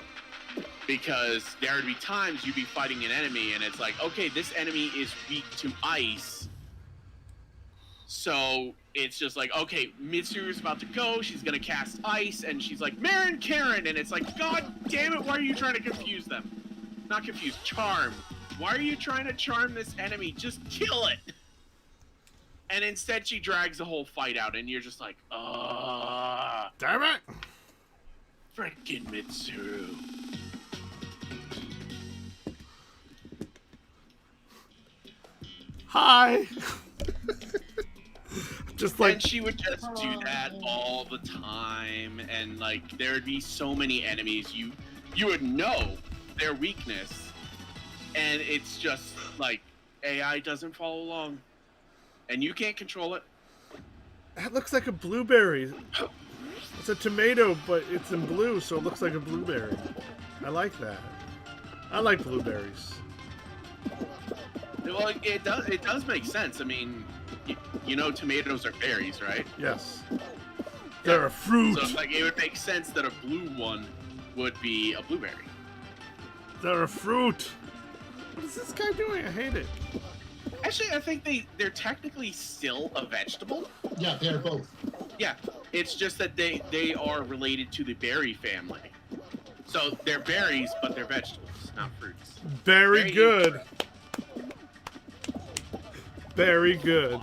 Because there would be times you'd be fighting an enemy and it's like, okay, this enemy is weak to ice. So it's just like, okay, Mitsuru's about to go, she's gonna cast ice, and she's like, Marin Karen, and it's like, God damn it, why are you trying to confuse them? Not confuse, charm. Why are you trying to charm this enemy? Just kill it! And instead she drags the whole fight out, and you're just like, Damn it! frickin' Mitsuru. Hi! Just like... And she would just do that all the time, and like, there would be so many enemies, you would know their weakness, and it's just like, AI doesn't follow along. And you can't control it. That looks like a blueberry. It's a tomato, but it's in blue, so it looks like a blueberry. I like that. I like blueberries. Well, it does make sense. I mean, you know tomatoes are berries, right? Yes. They're a fruit. So like, it would make sense that a blue one would be a blueberry. They're a fruit. What is this guy doing? I hate it. Actually, I think they're technically still a vegetable. Yeah, they're both. Yeah, it's just that they are related to the berry family. So they're berries, but they're vegetables, not fruits. Very good. Very good.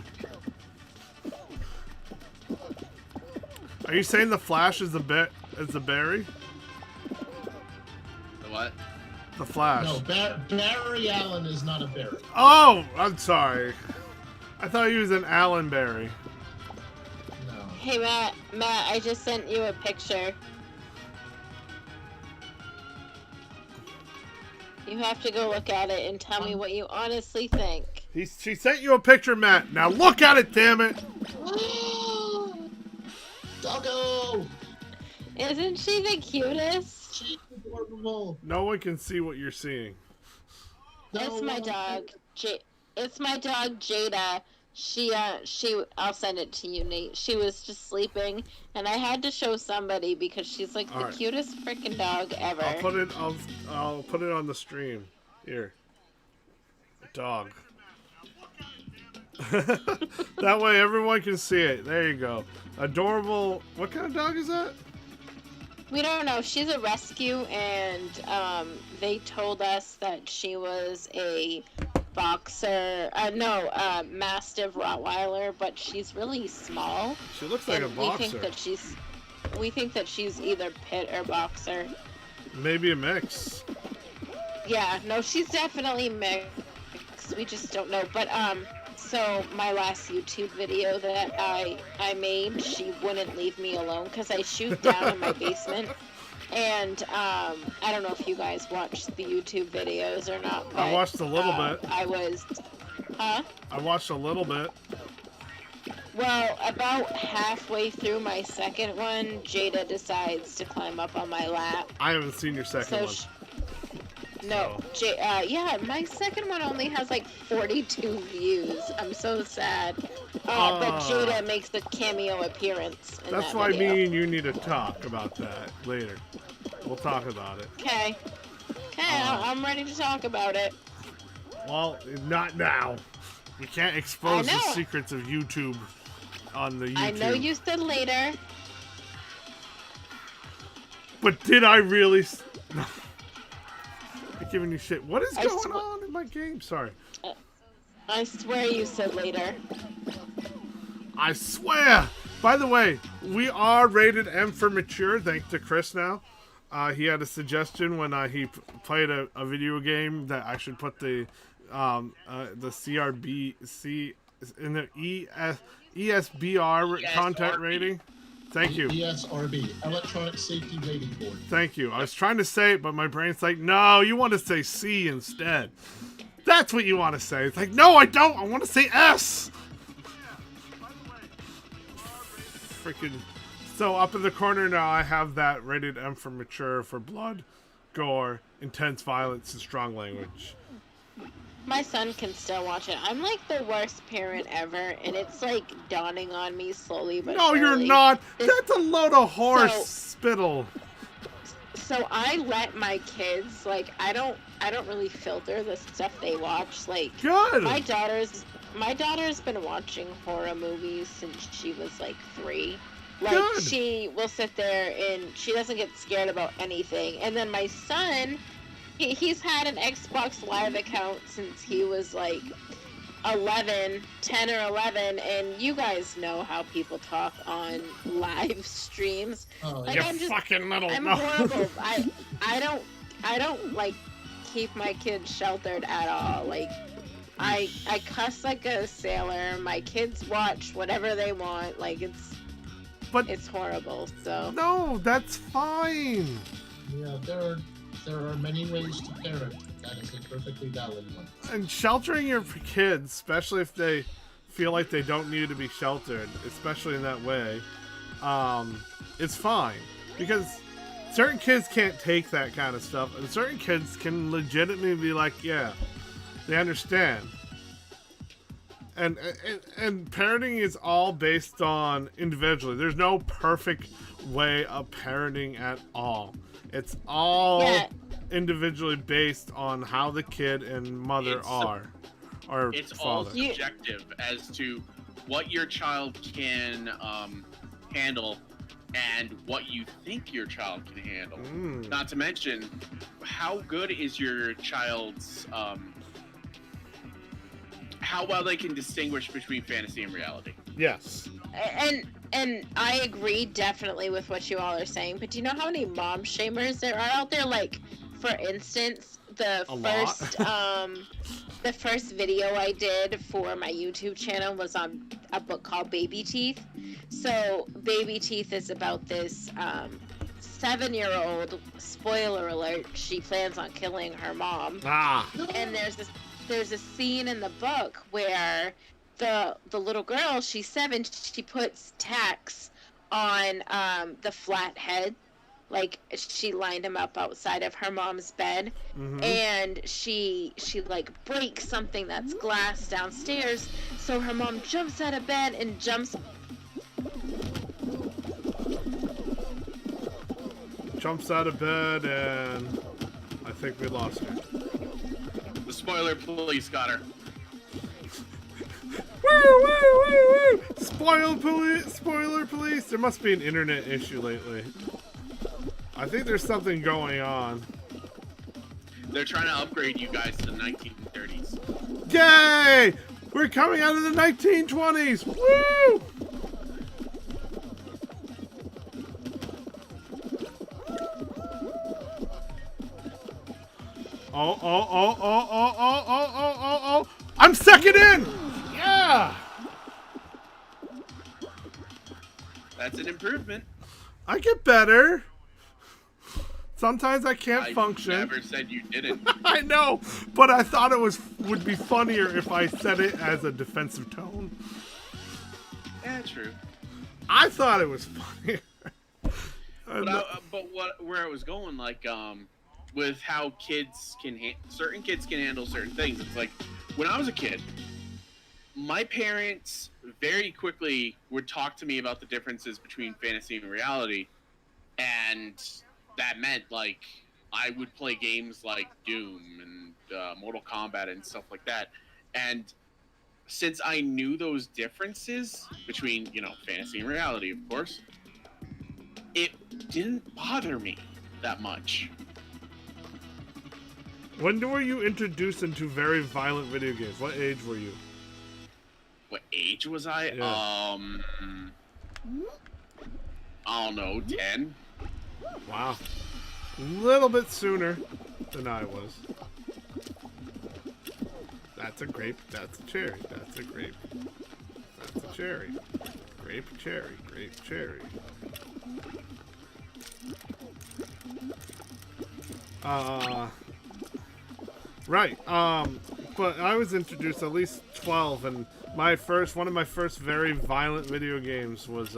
Are you saying the Flash is the berry? The what? The Flash. No, Barry Allen is not a berry. Oh, I'm sorry. I thought he was an Allen berry. No. Hey Matt, I just sent you a picture. You have to go look at it and tell me what you honestly think. She sent you a picture, Matt. Now look at it, damn it. Doggo! Isn't she the cutest? She's adorable. No one can see what you're seeing. It's my dog. It's my dog Jada. I'll send it to you, Nate. She was just sleeping, and I had to show somebody because she's like the cutest freaking dog ever. I'll put it on the stream. Here. Dog. That way everyone can see it. There you go. Adorable. What kind of dog is that? We don't know. She's a rescue, and they told us that she was a boxer. Mastiff Rottweiler, but she's really small. She looks like a boxer. We think that she's either pit or boxer. Maybe a mix. Yeah, no, she's definitely mixed. We just don't know. But So my last YouTube video that I made, she wouldn't leave me alone because I shoot down in my basement. And I don't know if you guys watch the YouTube videos or not. But, I watched a little bit. Huh? I watched a little bit. Well, about halfway through my second one, Jada decides to climb up on my lap. I haven't seen your second one. No, yeah, my second one only has like 42 views. I'm so sad. But Jada makes a cameo appearance in That's that why video. me and you need to talk about that later. We'll talk about it. Okay. I'm ready to talk about it. Well, not now. You can't expose the know. secrets of YouTube on the YouTube. I know you said later. But did I really? I'm giving you shit. What is going on in my game? Sorry. I swear you said later. I swear. By the way, we are rated M for mature, thanks to Chris now. He had a suggestion when he played a video game that I should put the CRBC in the ESBR content rating. Thank you. ESRB, Electronic Safety Rating Board. Thank you. I was trying to say it, but my brain's like, no, you want to say C instead. That's what you want to say. It's like, no, I don't. I want to say S. Freaking. So up in the corner now, I have that rated M for mature for blood, gore, intense violence, and strong language. My son can still watch it. I'm like the worst parent ever, and it's like dawning on me slowly but No, surely. you're not. That's a load of horse spittle. So I let my kids, like, I don't really filter the stuff they watch. Like, Good. my daughter's been watching horror movies since she was like 3. Like, Good. she will sit there and she doesn't get scared about anything. And then my son, he's had an Xbox Live account since he was like 10 or 11, and you guys know how people talk on live streams. Oh, Like, You I'm just, fucking little. I'm no. horrible. I don't like keep my kids sheltered at all. Like, I cuss like a sailor. My kids watch whatever they want. Like, it's horrible. So No, that's fine. Yeah, there are many ways to parent. That is a perfectly valid one. And sheltering your kids, especially if they feel like they don't need to be sheltered, especially in that way, it's fine. Because certain kids can't take that kind of stuff, and certain kids can legitimately be like, yeah, they understand. And parenting is all based on individually. There's no perfect way of parenting at all. It's all individually based on how the kid and mother are. Or It's father. all subjective as to what your child can handle and what you think your child can handle. Not to mention, how good is your child's how well they can distinguish between fantasy and reality. Yes. and I agree definitely with what you all are saying, but do you know how many mom shamers there are out there? Like, for instance, the first video I did for my YouTube channel was on a book called Baby Teeth. So Baby Teeth is about this 7-year-old, spoiler alert, she plans on killing her mom. And there's a scene in the book where the little girl, she's 7, she puts tacks on the flat head. Like, she lined him up outside of her mom's bed, and she like breaks something that's glass downstairs, so her mom jumps out of bed and jumps out of bed, and I think we lost her. The spoiler police got her. Woo! Spoiler police! There must be an internet issue lately. I think there's something going on. They're trying to upgrade you guys to the 1930s. Yay! We're coming out of the 1920s! Woo! Oh. I'm second in! Yeah! Yeah. That's an improvement. I get better. Sometimes I can't function. I never said you didn't. I know, but I thought it would be funnier if I said it as a defensive tone. Yeah, true. I thought it was funnier. But where I was going, like, with how certain kids can handle certain things. It's like, when I was a kid, my parents very quickly would talk to me about the differences between fantasy and reality, and that meant, like, I would play games like Doom and Mortal Kombat and stuff like that. And since I knew those differences between, fantasy and reality, of course, it didn't bother me that much. When were you introduced into very violent video games? What age were you? What age was I? Yeah. I don't know, 10? Wow. A little bit sooner than I was. That's a grape. That's a cherry. That's a grape. That's a cherry. Grape, cherry. Grape, cherry. Right. But I was introduced at least 12, and one of my first very violent video games was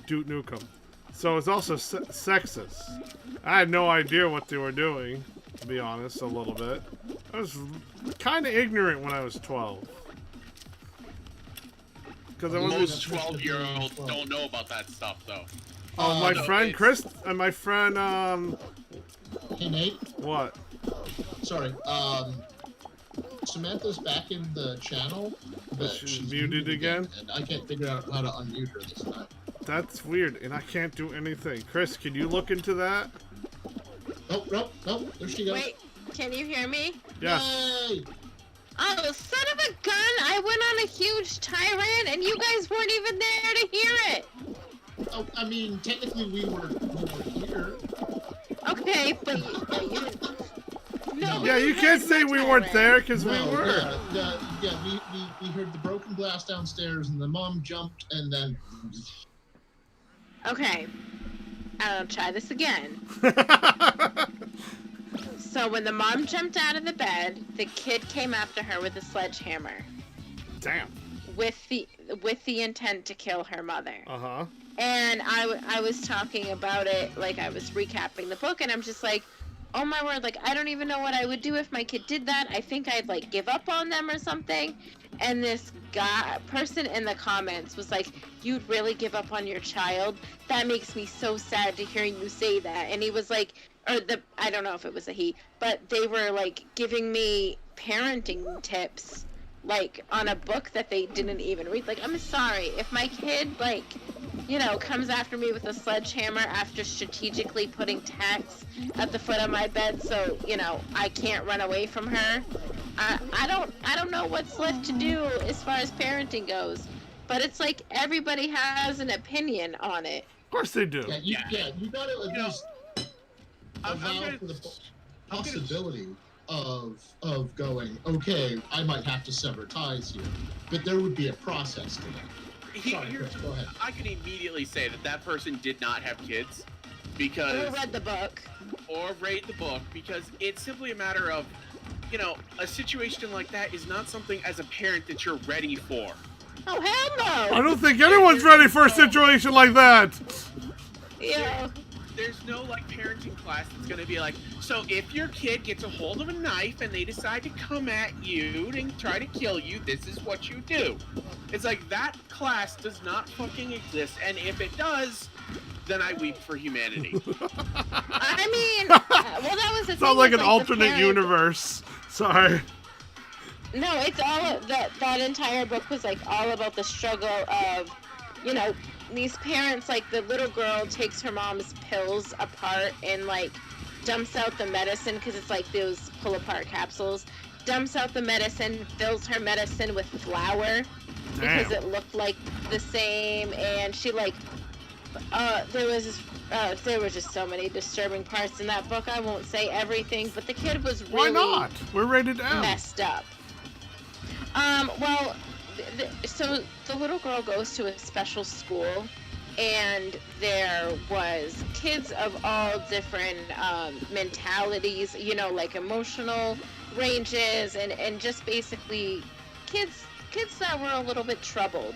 Duke Nukem. So it's also sexist. I had no idea what they were doing, to be honest, a little bit. I was kind of ignorant when I was 12. Because most 12-year-olds don't know about that stuff, though. My friend Chris and my friend Hey Nate. What? Sorry. Samantha's back in the channel, but she's muted again, and I can't figure out how to unmute her this time. That's weird, and I can't do anything. Chris, can you look into that? Nope. There she goes. Wait, can you hear me? Yes. Yay! Oh, son of a gun! I went on a huge tirade, and you guys weren't even there to hear it. Oh, I mean, technically we were here. Okay, but you no. Yeah, you can't say we weren't there because we were. We heard the broken glass downstairs, and the mom jumped, and then. Okay, I'll try this again. So when the mom jumped out of the bed, the kid came after her with a sledgehammer. Damn. With the intent to kill her mother. Uh-huh. And I was talking about it, like I was recapping the book, and I'm just like, oh my word, like I don't even know what I would do if my kid did that. I think I'd like give up on them or something. And this person in the comments was like, you'd really give up on your child? That makes me so sad to hear you say that. And he was like, I don't know if it was a he, but they were like giving me parenting tips, like on a book that they didn't even read. Like, I'm sorry, if my kid comes after me with a sledgehammer after strategically putting tacks at the foot of my bed so I can't run away from her, I don't know what's left to do as far as parenting goes. But it's like everybody has an opinion on it. Of course they do. You gotta at least allow for the possibility of going, okay, I might have to sever ties here, but there would be a process to that. Sorry, Chris, go ahead. I can immediately say that person did not have kids because... Or read the book. Or read the book, because it's simply a matter of, a situation like that is not something as a parent that you're ready for. Oh, hell no! I don't think anyone's ready for a situation like that! Yeah. There's no, parenting class that's going to be like, so if your kid gets a hold of a knife and they decide to come at you and try to kill you, this is what you do. It's like, that class does not fucking exist, and if it does, then I weep for humanity. I mean, well, that was the thing. Sounds like an alternate universe. Sorry. No, it's all, that entire book was, all about the struggle of, these parents, the little girl takes her mom's pills apart and, dumps out the medicine, because it's, those pull-apart capsules, dumps out the medicine, fills her medicine with flour, because it looked like the same, and she, there were just so many disturbing parts in that book. I won't say everything, but the kid was really... Why not? We're rated M. Messed up. Well, So the little girl goes to a special school, and there was kids of all different mentalities, you know, like emotional ranges, and just basically kids that were a little bit troubled.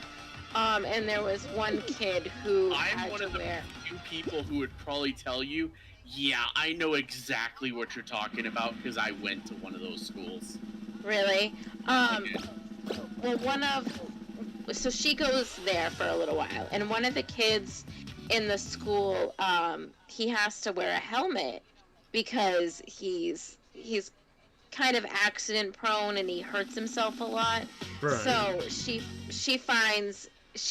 And there was one kid who I'm had one to of the wear. few people who would probably tell you, yeah, I know exactly what you're talking about because I went to one of those schools. Really? Well, so she goes there for a little while, and one of the kids in the school, he has to wear a helmet because he's kind of accident prone and he hurts himself a lot. Right. So she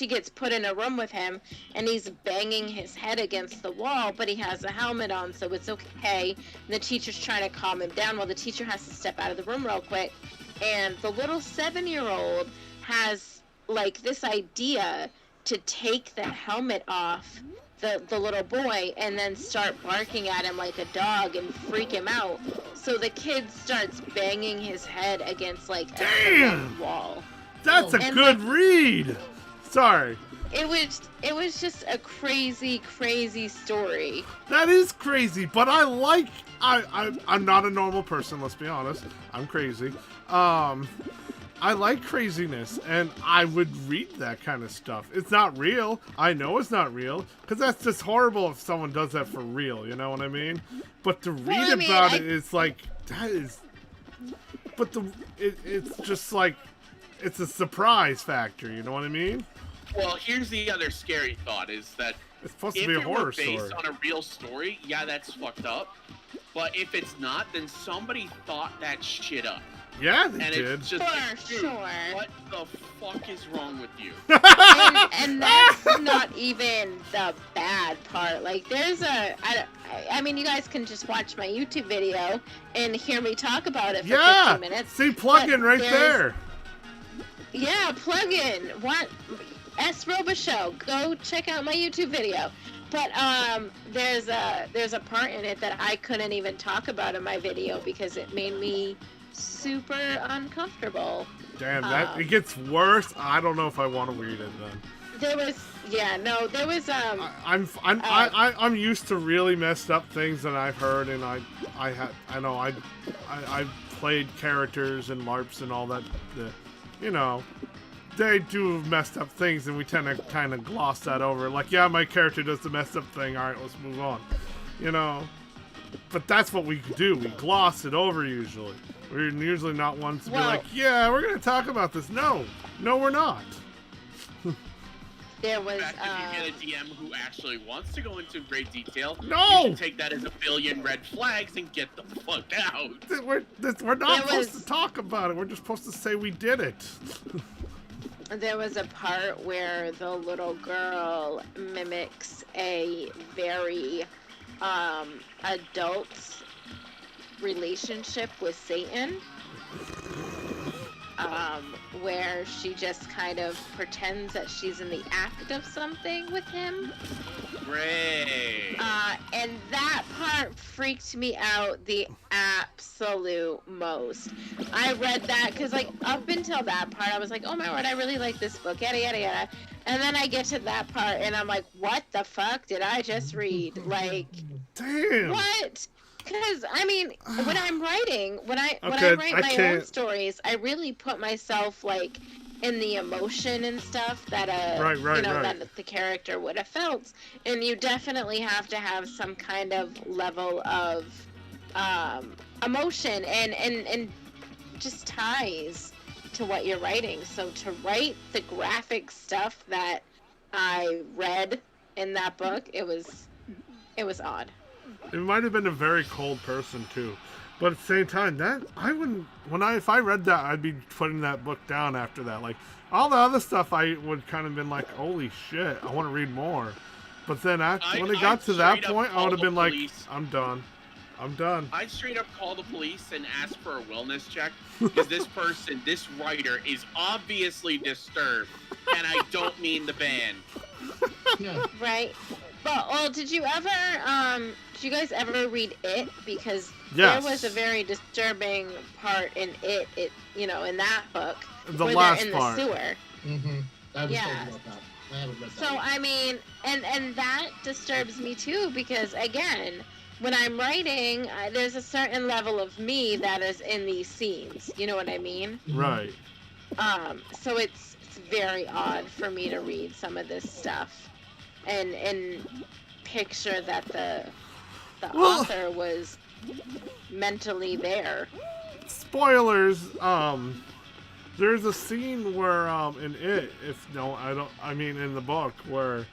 gets put in a room with him, and he's banging his head against the wall, but he has a helmet on, so it's okay. And the teacher's trying to calm him down. Well, the teacher has to step out of the room real quick, and the little 7-year-old has like this idea to take the helmet off the little boy and then start barking at him like a dog and freak him out. So the kid starts banging his head against like a cement wall. That's a And, good read. Sorry. It was just a crazy story. That is crazy, but I'm not a normal person, let's be honest. I'm crazy. I like craziness, and I would read that kind of stuff. It's not real. I know it's not real, because that's just horrible if someone does that for real, you know what I mean? But to read about it, it's like, that is... But it's just like, it's a surprise factor, you know what I mean? Well, here's the other scary thought, is that It's supposed to if be a it horror were based story. on a real story, yeah, that's fucked up. But if it's not, then somebody thought that shit up. Yeah, they And did. it's just For like, dude, sure. what the fuck is wrong with you? And that's not even the bad part. Like, there's I mean, you guys can just watch my YouTube video and hear me talk about it for 15 minutes. See, plug in but right there's- there. Yeah, plug in. What? S Roba Show. Go check out my YouTube video. But there's a part in it that I couldn't even talk about in my video because it made me super uncomfortable. Damn, that it gets worse. I don't know if I want to read it then. There was I'm used to really messed up things that I've heard, and I played characters and LARPs and all that. You know, they do messed up things, and we tend to kind of gloss that over. Like, yeah, my character does the messed up thing. All right, let's move on. You know, but that's what we do. We gloss it over usually. We're usually not ones to be like, yeah, we're gonna talk about this. No, we're not. there was In fact, if you get a DM who actually wants to go into great detail, No! you should take that as a billion red flags and get the fuck out. We're not supposed to talk about it. We're just supposed to say we did it. there was a part where the little girl mimics a very adult relationship with Satan, where she just kind of pretends that she's in the act of something with him. Great. And that part freaked me out the absolute most. I read that because, like, up until that part, I was like, oh my word, I really like this book, yada, yada, yada. And then I get to that part, and I'm like, what the fuck did I just read? Like, Damn. what? Because, I mean, when I'm writing, when I Okay, write I my own can't- stories, I really put myself, like, in the emotion and stuff that Right, that the character would have felt. And you definitely have to have some kind of level of emotion and just ties to what you're writing. So to write the graphic stuff that I read in that book, it was odd. It might have been a very cold person too, but at the same time, that I wouldn't. If I read that, I'd be putting that book down after that. Like all the other stuff, I would kind of been like, "Holy shit, I want to read more." But then when it got to that point, I would have been like, "I'm done. I'm done." I'd straight up call the police and ask for a wellness check because this writer is obviously disturbed, and I don't mean the band. Yeah. Right. Well, did you guys ever read It? Because Yes. there was a very disturbing part in It, in that book. The where last they're in part. the sewer. Mm-hmm. I was Yeah. told about that. I haven't read that. So, one. I mean, and that disturbs me too, because again, when I'm writing, there's a certain level of me that is in these scenes. You know what I mean? Right. So it's very odd for me to read some of this stuff and picture that the author was mentally there. Spoilers. There's a scene where in It, in the book where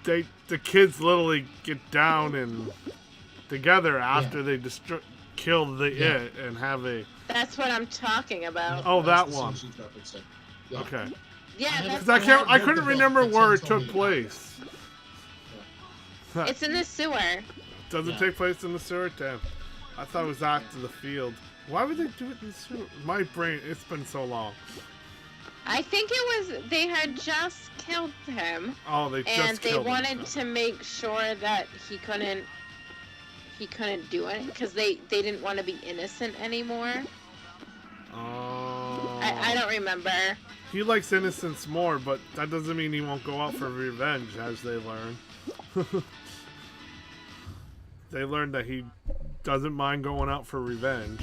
the kids literally get down and together after they kill the It and have a. That's what I'm talking about. Oh, that That's the one. scene she's referencing. Yeah. Okay. Yeah, Because that's I couldn't remember where it took place. it's in the sewer. Does it take place in the sewer? Damn. I thought it was after the field. Why would they do it in the sewer? My brain, it's been so long. I think it was they had just killed him. Oh, they just killed him. And they wanted to make sure that he couldn't do it because they didn't want to be innocent anymore. Oh. I don't remember. He likes innocence more, but that doesn't mean he won't go out for revenge, as they learn. They learned that he doesn't mind going out for revenge.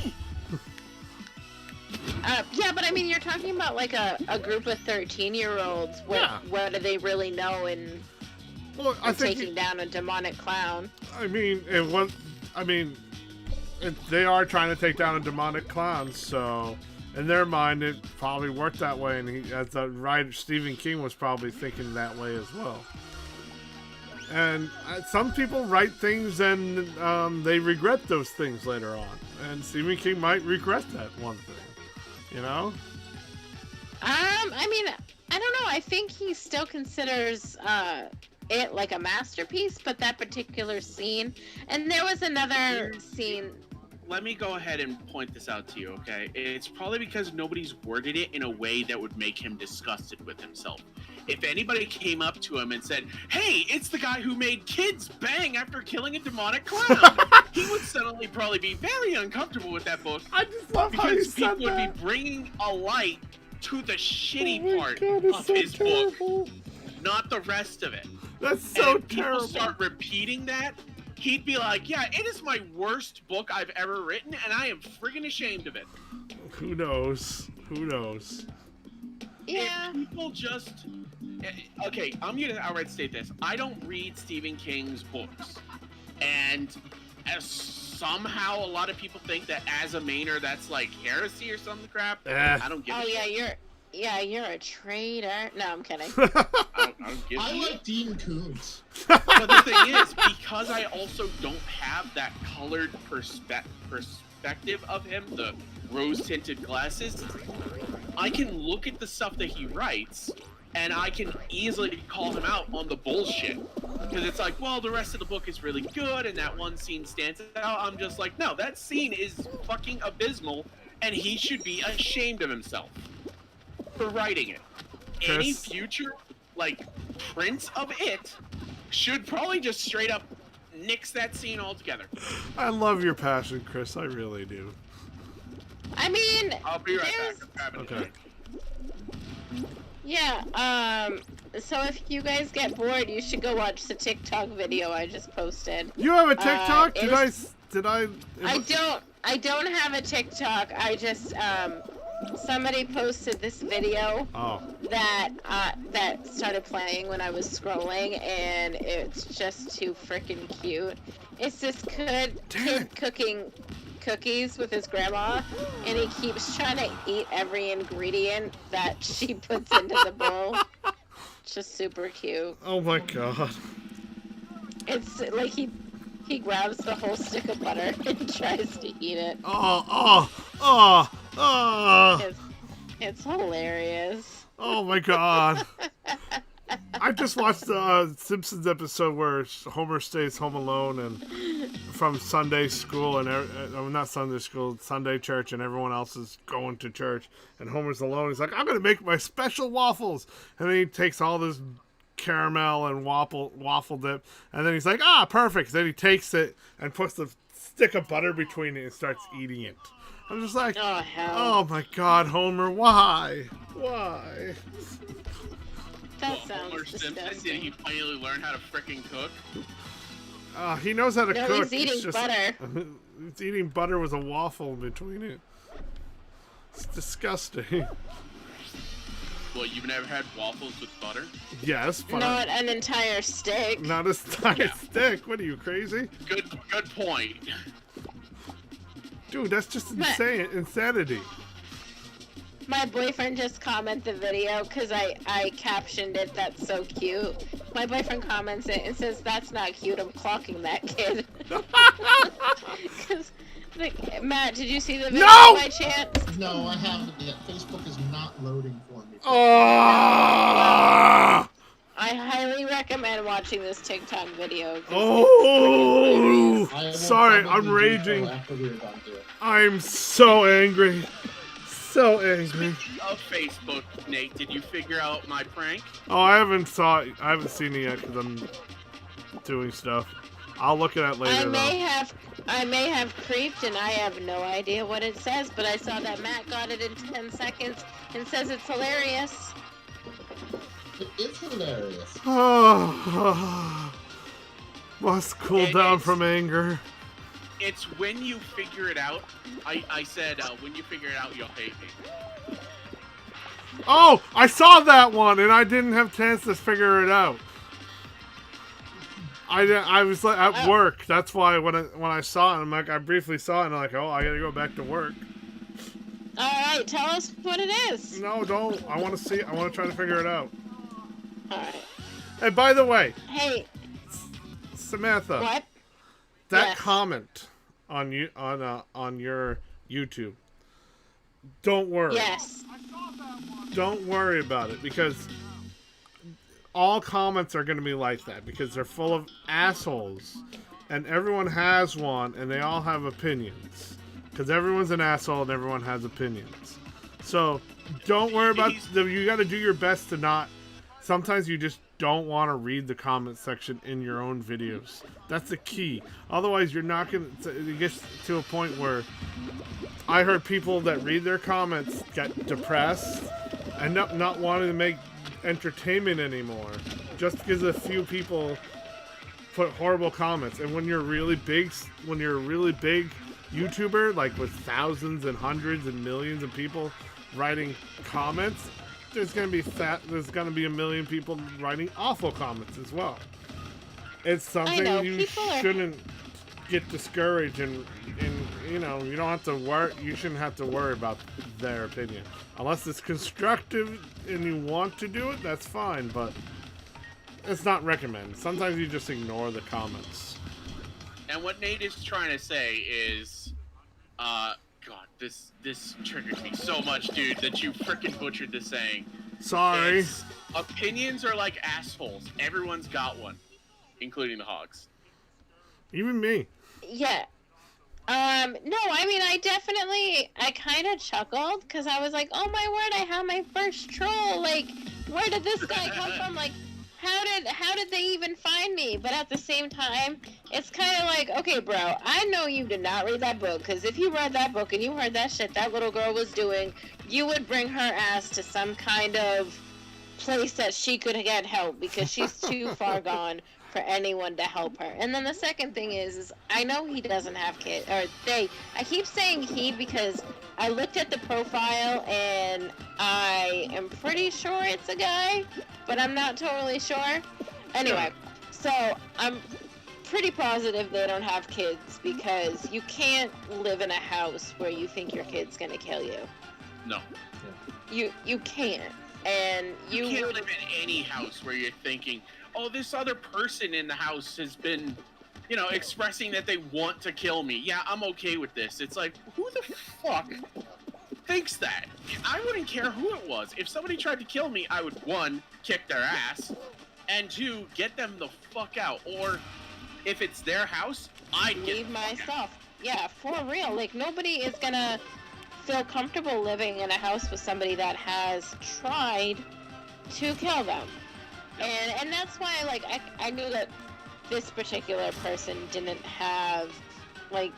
Yeah, but I mean, you're talking about like a group of 13-year-olds. What do they really know in taking down a demonic clown? They are trying to take down a demonic clown, so in their mind, it probably worked that way. And as the writer Stephen King was probably thinking that way as well. And some people write things and they regret those things later on. And Stephen King might regret that one thing. You know? I mean, I don't know. I think he still considers it like a masterpiece, but that particular scene. And there was another scene. Let me go ahead and point this out to you, okay? It's probably because nobody's worded it in a way that would make him disgusted with himself. If anybody came up to him and said, "Hey, it's the guy who made kids bang after killing a demonic clown," he would suddenly probably be very uncomfortable with that book. I just love how you because said people that. would be bringing a light to the shitty part it's of so his terrible. book, not the rest of it. That's so and if terrible. people start repeating that, he'd be like, "Yeah, it is my worst book I've ever written, and I am friggin' ashamed of it." Who knows? Who knows? Yeah. If people just... Okay, I'm gonna outright state this. I don't read Stephen King's books. And as somehow a lot of people think that as a Mainer, that's like heresy or some crap. I don't give a shit. You're a traitor. No, I'm kidding. I don't give a I shit. like Dean Koontz. But the thing is, because I also don't have that colored perspective of him, the rose-tinted glasses, I can look at the stuff that he writes, and I can easily call him out on the bullshit. Because it's like, well, the rest of the book is really good, and that one scene stands out. I'm just like, no, that scene is fucking abysmal, and he should be ashamed of himself for writing it. Any future, prints of it should probably just straight up nix that scene altogether. I love your passion, Chris. I really do. I mean, I'll be right back. I'm grabbing Okay. it. Yeah, so if you guys get bored, you should go watch the TikTok video I just posted. You have a TikTok? Did I? I don't have a TikTok. I just, somebody posted this video that started playing when I was scrolling, and it's just too freaking cute. It's this kid cooking cookies with his grandma, and he keeps trying to eat every ingredient that she puts into the bowl. It's just super cute. Oh my god. It's like he grabs the whole stick of butter and tries to eat it. It's hilarious. Oh my god. I just watched the Simpsons episode where Homer stays home alone and from Sunday school and not Sunday school, Sunday church, and everyone else is going to church, and Homer's alone. He's like, "I'm gonna make my special waffles," and then he takes all this caramel and waffle dip, and then he's like, perfect. Then he takes it and puts the stick of butter between it and starts eating it. I'm just like, Oh, hell. oh my God, Homer, why? Why? That sounds Homer Simpson, disgusting. did he finally learn how to frickin' cook? He knows how to No, cook. he's eating butter. He's eating butter with a waffle between it. It's disgusting. Well, you've never had waffles with butter? Yes, but Not an entire stick. not a entire stick. What are you, crazy? Good point. Dude, that's just insane. Insanity. My boyfriend just commented the video because I captioned it. That's so cute. My boyfriend comments it and says, "That's not cute. I'm clocking that kid." 'Cause, Matt, did you see the video by chance? No, I haven't yet. Facebook is not loading for me. Oh! I highly recommend watching this TikTok video. 'Cause Oh! I will Sorry, probably I'm do raging. so after we're done here. I'm so angry. So angry. Speaking of Facebook, Nate, did you figure out my prank? Oh, I haven't seen it yet because I'm doing stuff. I'll look at it later. I may have creeped and I have no idea what it says, but I saw that Matt got it in 10 seconds and says it's hilarious. It is hilarious. Oh, must cool down from anger. It's when you figure it out. I said, when you figure it out, you'll hate me. Oh, I saw that one and I didn't have a chance to figure it out. I was like at work. That's why when I saw it, I'm like, I briefly saw it and I'm like, oh, I gotta go back to work. All right, tell us what it is. No, don't. I want to see. I want to try to figure it out. All right. Hey, by the way, Hey, Samantha. what? That Yes. comment on your YouTube. Don't worry. Yes. Don't worry about it because all comments are going to be like that because they're full of assholes and everyone has one and they all have opinions because everyone's an asshole and everyone has opinions. So don't worry about you got to do your best to not. Sometimes you just don't want to read the comment section in your own videos. That's the key. Otherwise, you're not going to. It gets to a point where I heard people that read their comments get depressed and not wanting to make entertainment anymore just because a few people put horrible comments. And when you're a really big YouTuber, like with thousands and hundreds and millions of people writing comments, there's gonna be a million people writing awful comments as well. It's something you shouldn't get discouraged and you know, you don't have to worry. You shouldn't have to worry about their opinion unless it's constructive and you want to do it. That's fine, but it's not recommended. Sometimes you just ignore the comments. And what Nate is trying to say is, God, this triggers me so much, dude, that you frickin' butchered this saying. Sorry. Opinions are like assholes. Everyone's got one, including the hogs. Even me. Yeah. No, I mean, I kind of chuckled because I was like, oh my word, I have my first troll. Like, where did this guy come from? Like, how did they even find me? But at the same time, it's kind of like, okay, bro, I know you did not read that book, because if you read that book and you heard that shit that little girl was doing, you would bring her ass to some kind of place that she could get help, because she's too far gone for anyone to help her. And then the second thing is I know he doesn't have kids, or they. I keep saying he because I looked at the profile and I am pretty sure it's a guy, but I'm not totally sure. Anyway, so I'm pretty positive they don't have kids, because you can't live in a house where you think your kid's gonna kill you. No. You can't. And you can't live in any house where you're thinking, oh, this other person in the house has been, you know, expressing that they want to kill me. Yeah, I'm okay with this. It's like, who the fuck thinks that? I wouldn't care who it was. If somebody tried to kill me, I would, 1, kick their ass, and 2, get them the fuck out. Or if it's their house, I'd leave my stuff. Yeah, for real. Like, nobody is gonna feel comfortable living in a house with somebody that has tried to kill them. And that's why, like, I knew that this particular person didn't have, like,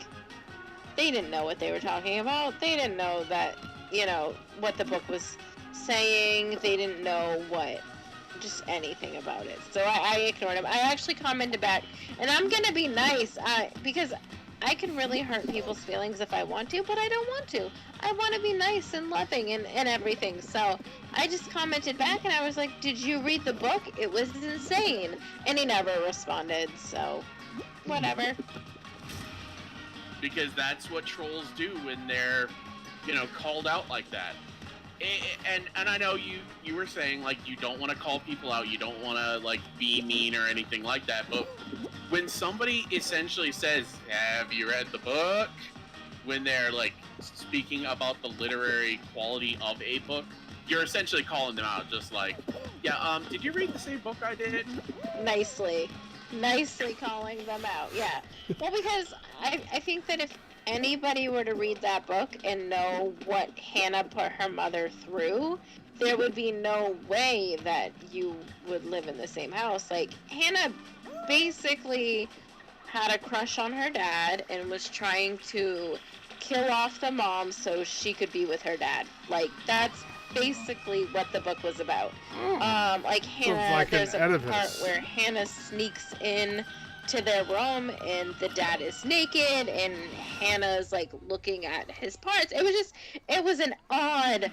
they didn't know what they were talking about. They didn't know that, you know, what the book was saying. They didn't know just anything about it. So I ignored him. I actually commented back, and I'm gonna be nice, because I can really hurt people's feelings if I want to, but I don't want to. I want to be nice and loving and everything. So I just commented back, and I was like, did you read the book? It was insane. And he never responded, so whatever. Because that's what trolls do when they're, you know, called out like that. And I know you were saying, like, you don't want to call people out, you don't want to, like, be mean or anything like that, but when somebody essentially says, have you read the book? When they're, like, speaking about the literary quality of a book, you're essentially calling them out, just like, yeah, did you read the same book I did? Nicely calling them out, yeah. Well, because I think that if anybody were to read that book and know what Hannah put her mother through, there would be no way that you would live in the same house. Like, Hannah basically had a crush on her dad and was trying to kill off the mom so she could be with her dad. Like, that's basically what the book was about. Like, Hannah, like there's a Oedipus. part where Hannah sneaks in to their room and the dad is naked and Hannah's like looking at his parts. It was an odd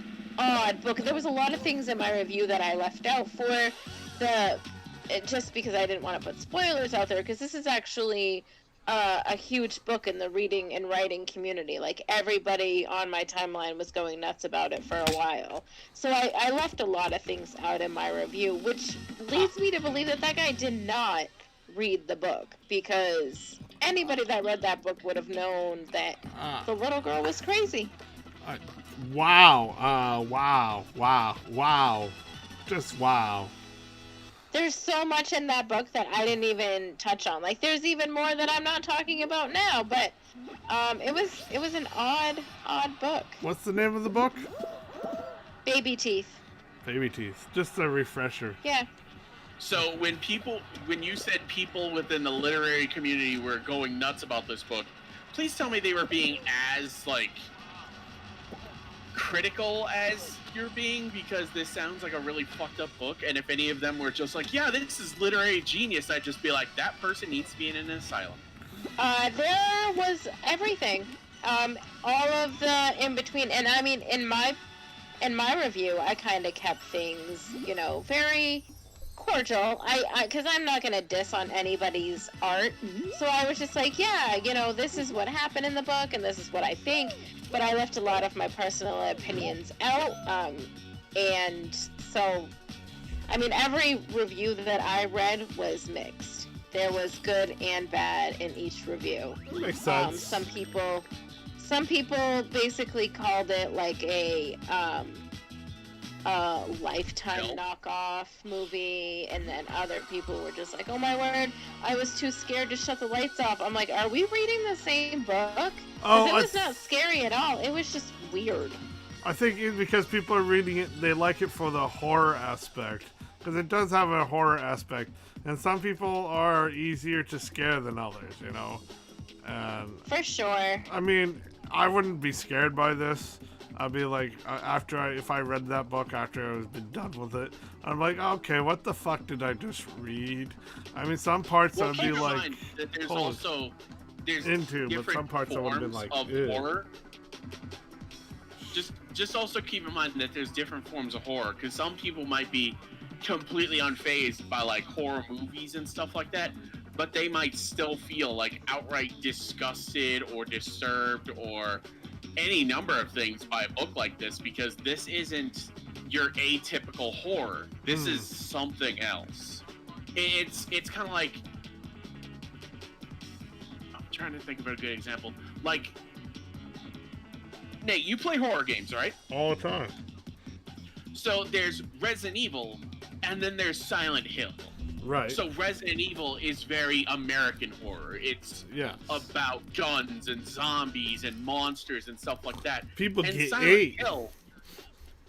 book. There was a lot of things in my review that I left out for just because I didn't want to put spoilers out there, because this is actually a huge book in the reading and writing community. Like, everybody on my timeline was going nuts about it for a while. So I left a lot of things out in my review, which leads me to believe that guy did not read the book, because anybody that read that book would have known that the little girl was crazy. Wow. Just wow. There's so much in that book that I didn't even touch on. Like, there's even more that I'm not talking about now, but it was an odd book. What's the name of the book? Baby Teeth. Baby Teeth. Just a refresher. Yeah. So when you said people within the literary community were going nuts about this book, please tell me they were being as, like, critical as you're being, because this sounds like a really fucked up book. And if any of them were just like, yeah, this is literary genius, I'd just be like, that person needs to be in an asylum. There was everything. All of the in between. And I mean, in my review, I kind of kept things, you know, very cordial. Because I'm not going to diss on anybody's art. So I was just like, yeah, you know, this is what happened in the book and this is what I think. But I left a lot of my personal opinions out. And so, I mean, every review that I read was mixed. There was good and bad in each review. Makes sense. Some people basically called it like a Lifetime knockoff movie, and then other people were just like, oh my word, I was too scared to shut the lights off. I'm like, are we reading the same book? Oh, it was not scary at all. It was just weird. I think it's because people are reading it, they like it for the horror aspect. Because it does have a horror aspect. And some people are easier to scare than others, you know? And for sure. I mean, I wouldn't be scared by this. I'd be like, if I read that book after I was been done with it, I'm like, okay, what the fuck did I just read? I mean, some parts I'd be like, that there's oh, also there's into, but some parts I would have been like, of ew. horror. Just also keep in mind that there's different forms of horror, because some people might be completely unfazed by like horror movies and stuff like that, but they might still feel like outright disgusted or disturbed or any number of things by a book like this, because this isn't your atypical horror. This is something else. It's kind of like, I'm trying to think of a good example. Like, Nate, you play horror games, right? All the time. So there's Resident Evil, and then there's Silent Hill. Right. So Resident Evil is very American horror. It's about guns and zombies and monsters and stuff like that. People and get Silent ate.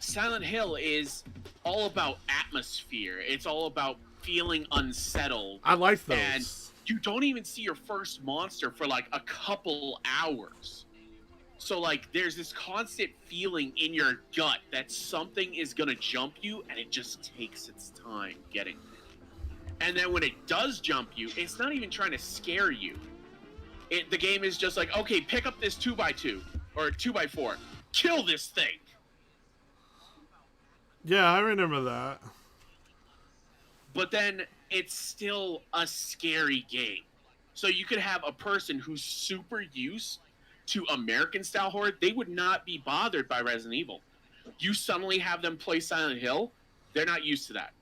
Silent Hill is all about atmosphere. It's all about feeling unsettled. I like those. And you don't even see your first monster for like a couple hours. So like there's this constant feeling in your gut that something is gonna jump you, and it just takes its time getting there. And then when it does jump you, it's not even trying to scare you. The game is just like, okay, pick up this 2x2 or 2x4, kill this thing. Yeah, I remember that. But then it's still a scary game. So you could have a person who's super used to American style horror, they would not be bothered by Resident Evil. You suddenly have them play Silent Hill, they're not used to that.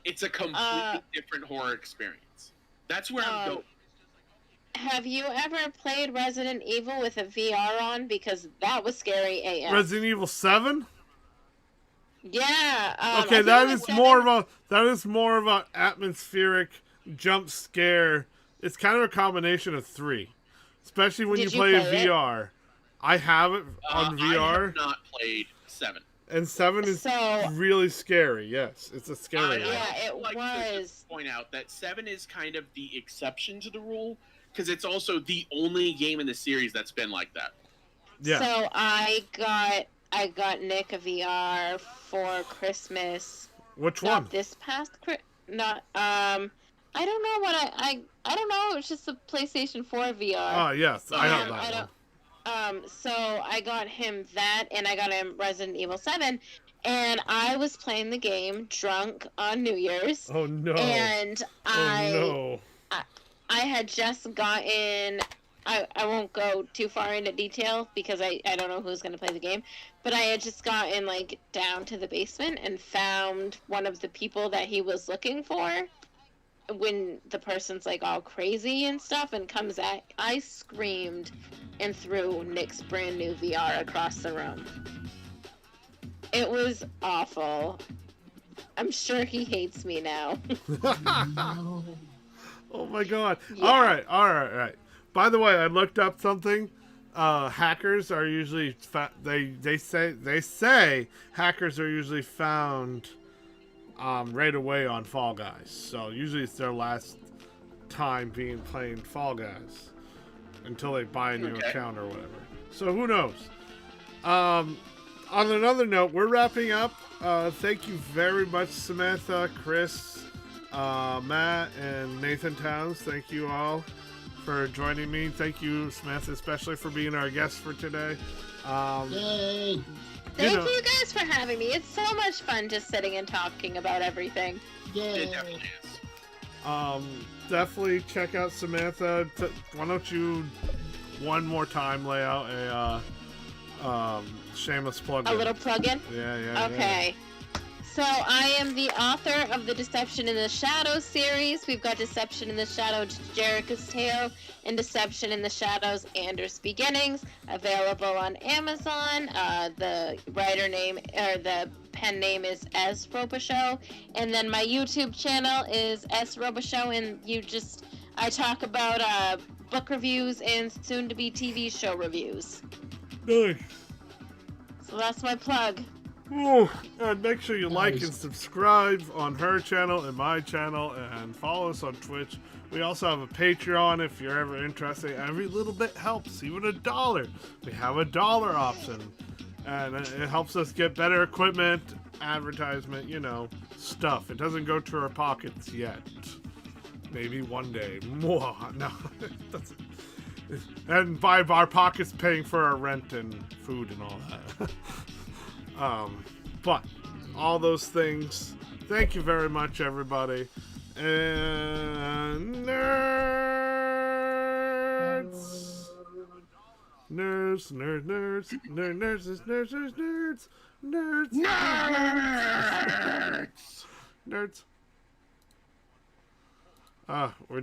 It's a completely different horror experience. That's where I'm going. Have you ever played Resident Evil with a VR on? Because that was scary AF. Resident Evil 7? Yeah. Okay, that is more of a atmospheric jump scare. It's kind of a combination of 3. Especially when you play VR. I have it on VR. I have not played 7. And 7 is really scary. Yes, it's a scary one. Yeah, it like was. To point out that 7 is kind of the exception to the rule, because it's also the only game in the series that's been like that. Yeah. So I got Nick a VR for Christmas. Which one? Not this past not I don't know what I don't know. It was just a PlayStation 4 VR. Oh yes, I have that one. So I got him that, and I got him Resident Evil 7, and I was playing the game drunk on New Year's. Oh no! And I had just gotten. I won't go too far into detail because I don't know who's going to play the game, but I had just gotten like down to the basement and found one of the people that he was looking for. When the person's like all crazy and stuff and comes at, I screamed and threw Nick's brand new VR across the room. It was awful. I'm sure he hates me now. Oh my god! Yeah. All right. By the way, I looked up something. Hackers are usually they say hackers are usually found right away on Fall Guys. So usually it's their last time playing Fall Guys until they buy a new account or whatever. So who knows? On another note, we're wrapping up. Thank you very much, Samantha, Chris, Matt, and Nathan Towns. Thank you all for joining me. Thank you, Samantha, especially for being our guest for today. Yay! Thank you guys for having me. It's so much fun just sitting and talking about everything. Yay! It definitely is. Definitely check out Samantha. Why don't you one more time lay out a shameless plug-in? A little plug-in? Yeah. Okay. So I am the author of the Deception in the Shadows series. We've got Deception in the Shadows, Jericho's Tale, and Deception in the Shadows, Anders Beginnings, available on Amazon. The writer name, or the pen name is S. Robichaux. And then my YouTube channel is S. Robichaux, and I talk about book reviews and soon-to-be TV show reviews. Nice. So that's my plug. Oh, and make sure you like and subscribe on her channel and my channel, and follow us on Twitch. We also have a Patreon if you're ever interested. Every little bit helps, even $1. We have a $1 option, and it helps us get better equipment, advertisement, stuff. It doesn't go to our pockets yet. Maybe one day. No, and by our pockets paying for our rent and food and all that. But all those things, thank you very much, everybody. And nerds. Nerds. We're